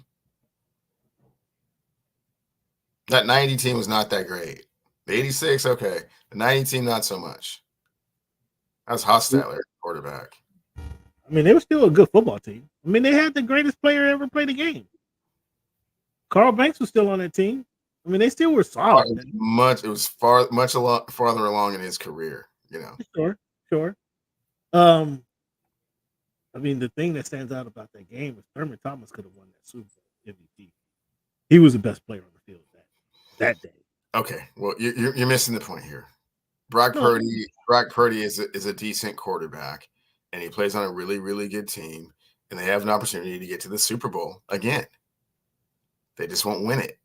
That 90 team was not that great. The 86, okay. The 90 team, not so much. That was Hostetler, quarterback. I mean, they were still a good football team. I mean, they had the greatest player ever play the game. Carl Banks was still on that team. I mean, they still were solid. It was farther along in his career, you know. Sure. I mean, the thing that stands out about that game is Thurman Thomas could have won that Super Bowl MVP. He was the best player on the field that day. Okay, well, you're missing the point here. Brock Purdy is a decent quarterback, and he plays on a really, really good team, and they have an opportunity to get to the Super Bowl again. They just won't win it.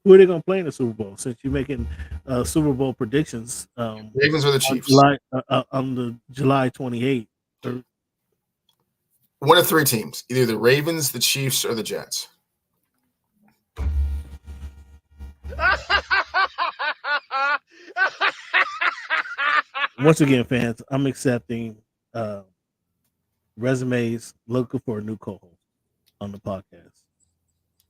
Who are they going to play in the Super Bowl? Since you're making Super Bowl predictions, Ravens or the Chiefs on the July 28th. One of three teams: either the Ravens, the Chiefs, or the Jets. Once again, fans, I'm accepting resumes, looking for a new co-host on the podcast.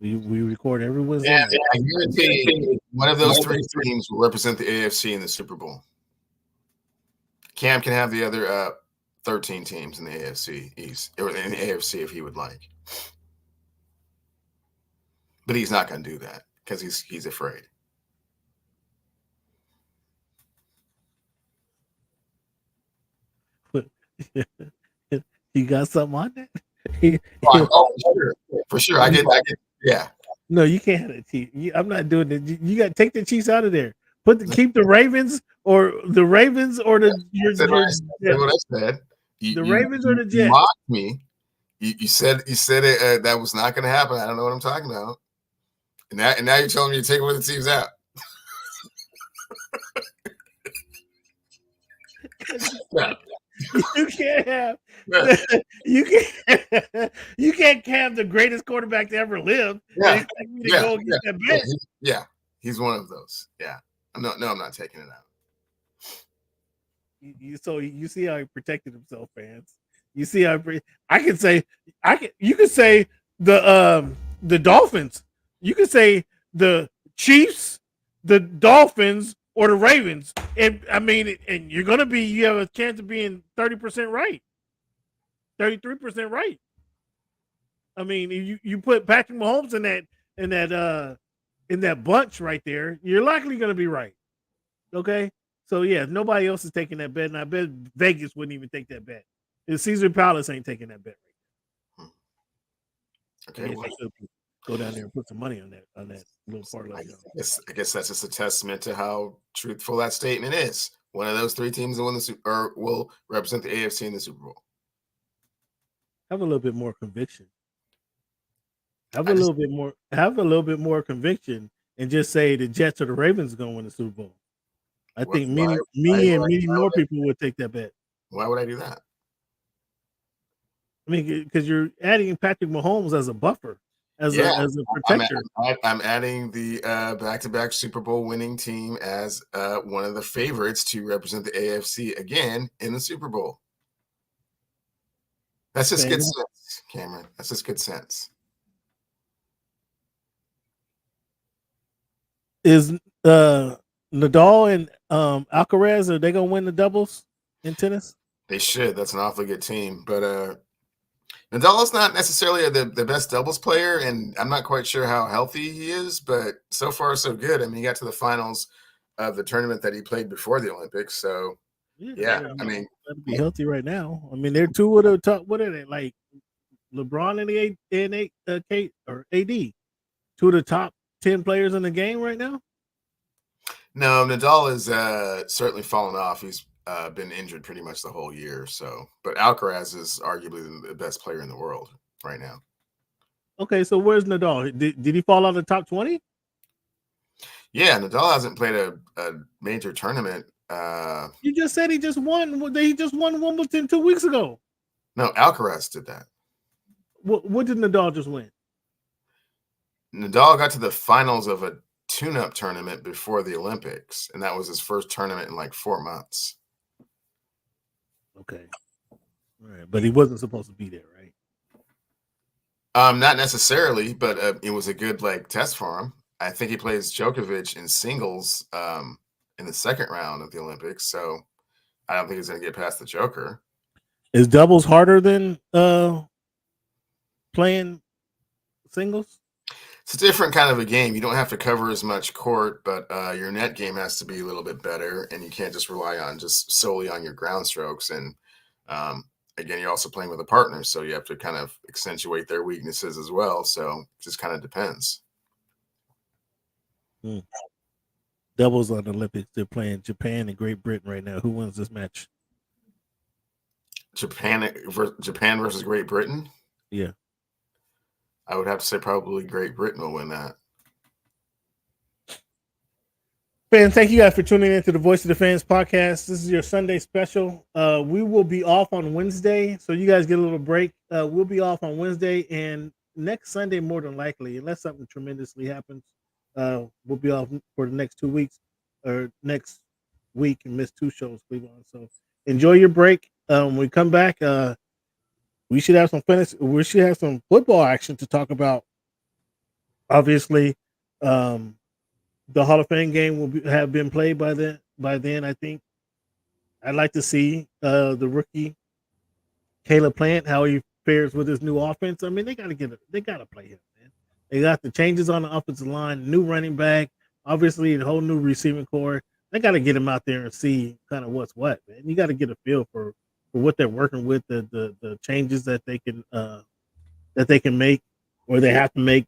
We record every Wednesday. Yeah, I guarantee you, one of those three teams will represent the AFC in the Super Bowl. Cam can have the other 13 teams in the AFC East, or in the AFC if he would like. But he's not going to do that because he's afraid. You got something on that? For sure. I get. Yeah. No, you can't have the Chiefs. I'm not doing it. You got to take the Chiefs out of there. Keep the Ravens or the Ravens or the. What I said. The Ravens or the Jets. You mocked me. You said it. That was not going to happen. I don't know what I'm talking about. And now you're telling me to take one of the teams out. You can't have. You can't have the greatest quarterback to ever live. Yeah. He's one of those. Yeah. No, I'm not taking it out. So you see how he protected himself, fans. You see how you can say the Dolphins. You can say the Chiefs, the Dolphins, or the Ravens. And I mean, and you have a chance of being 30% right. 33% right. I mean, you put Patrick Mahomes in that bunch right there, you're likely going to be right. Okay, so yeah, nobody else is taking that bet, and I bet Vegas wouldn't even take that bet. And Caesar Palace ain't taking that bet right now. Okay, go down there and put some money on that little parlay. I guess that's just a testament to how truthful that statement is. One of those three teams will represent the AFC in the Super Bowl. Have a little bit more conviction. Have a little bit more conviction, and just say the Jets or the Ravens are going to win the Super Bowl. I think many more people would take that bet. Why would I do that? I mean, because you're adding Patrick Mahomes as a buffer, as a protector. I'm adding the back-to-back Super Bowl winning team as one of the favorites to represent the AFC again in the Super Bowl. That's just good sense, Cameron. That's just good sense. Is Nadal and Alcaraz, are they gonna win the doubles in tennis? They should. That's an awfully good team. But Nadal is not necessarily the best doubles player, and I'm not quite sure how healthy he is, but so far so good. I mean, he got to the finals of the tournament that he played before the Olympics. So yeah, I mean, to be healthy right now. I mean, they're two of the top. What are they like? LeBron and Kate or AD, two of the top 10 players in the game right now. No, Nadal is certainly fallen off. He's been injured pretty much the whole year. So, but Alcaraz is arguably the best player in the world right now. Okay, so where's Nadal? Did he fall out of the top 20? Yeah, Nadal hasn't played a major tournament. You just said he just won. He just won Wimbledon 2 weeks ago. No, Alcaraz did that. What did Nadal just win? Nadal got to the finals of a tune-up tournament before the Olympics, and that was his first tournament in like 4 months. Okay, all right, but he wasn't supposed to be there, right? Not necessarily, but it was a good test for him. I think he plays Djokovic in singles in the second round of the Olympics. So I don't think he's going to get past the Joker. Is doubles harder than playing singles? It's a different kind of a game. You don't have to cover as much court, but your net game has to be a little bit better, and you can't just rely on just solely on your ground strokes. And again, you're also playing with a partner, so you have to kind of accentuate their weaknesses as well. So it just kind of depends. Doubles on the Olympics. They're playing Japan and Great Britain right now. Who wins this match? Japan versus Great Britain? Yeah. I would have to say probably Great Britain will win that. Fans, thank you guys for tuning in to the Voice of the Fans podcast. This is your Sunday special. We will be off on Wednesday, so you guys get a little break. We'll be off on Wednesday, and next Sunday, more than likely, unless something tremendously happens, we'll be off for the next 2 weeks or next week and miss 2 shows, Cleveland. So enjoy your break. When we come back, we should have some we should have some football action to talk about. Obviously, the Hall of Fame game will have been played by then. I think I'd like to see the rookie Caleb Plant, how he fares with his new offense. I mean, they got to play him, man. They got the changes on the offensive line, new running back, obviously the whole new receiving core. They got to get him out there and see kind of what's what, man. You got to get a feel for what they're working with, the changes that they can make or they have to make,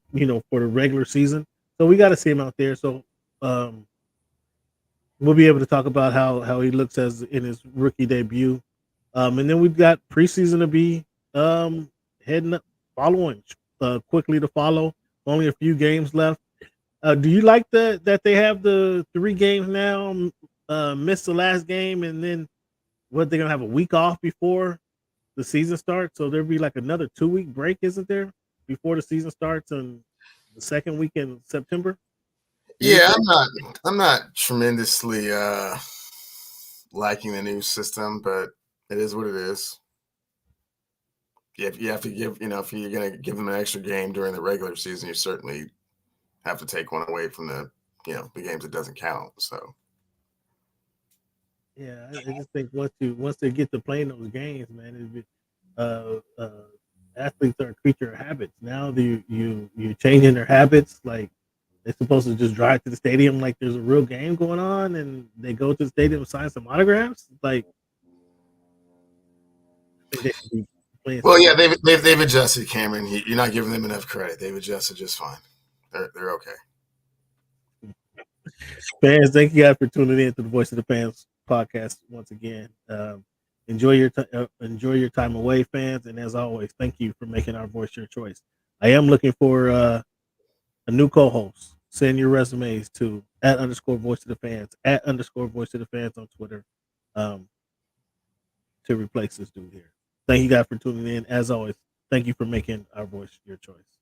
for the regular season. So we got to see him out there. So we'll be able to talk about how he looks as in his rookie debut. And then we've got preseason to be heading up, following quickly to follow. Only a few games left. Do you like that they have the 3 games now? Missed the last game, and then they're gonna have a week off before the season starts. So there'll be like another 2-week break, isn't there, before the season starts on the second week in September? Yeah, I'm not tremendously liking the new system, but it is what it is. You have to give, if you're going to give them an extra game during the regular season, you certainly have to take one away from the games that doesn't count. So yeah, I just think once they get to playing those games, man, athletes are a creature of habits. Now you're changing their habits. Like, they're supposed to just drive to the stadium like there's a real game going on, and they go to the stadium and sign some autographs. Like, I think they should be playing. Well, yeah, they've adjusted, Cameron. You're not giving them enough credit. They've adjusted just fine. They're okay. Fans, thank you guys for tuning in to the Voice of the Fans podcast once again. Enjoy your time away, fans, and as always, thank you for making our voice your choice. I am looking for a new co-host. Send your resumes to @_voice of the fans, @_voice of the fans on Twitter, to replace this dude here. Thank you guys for tuning in. As always, thank you for making our voice your choice.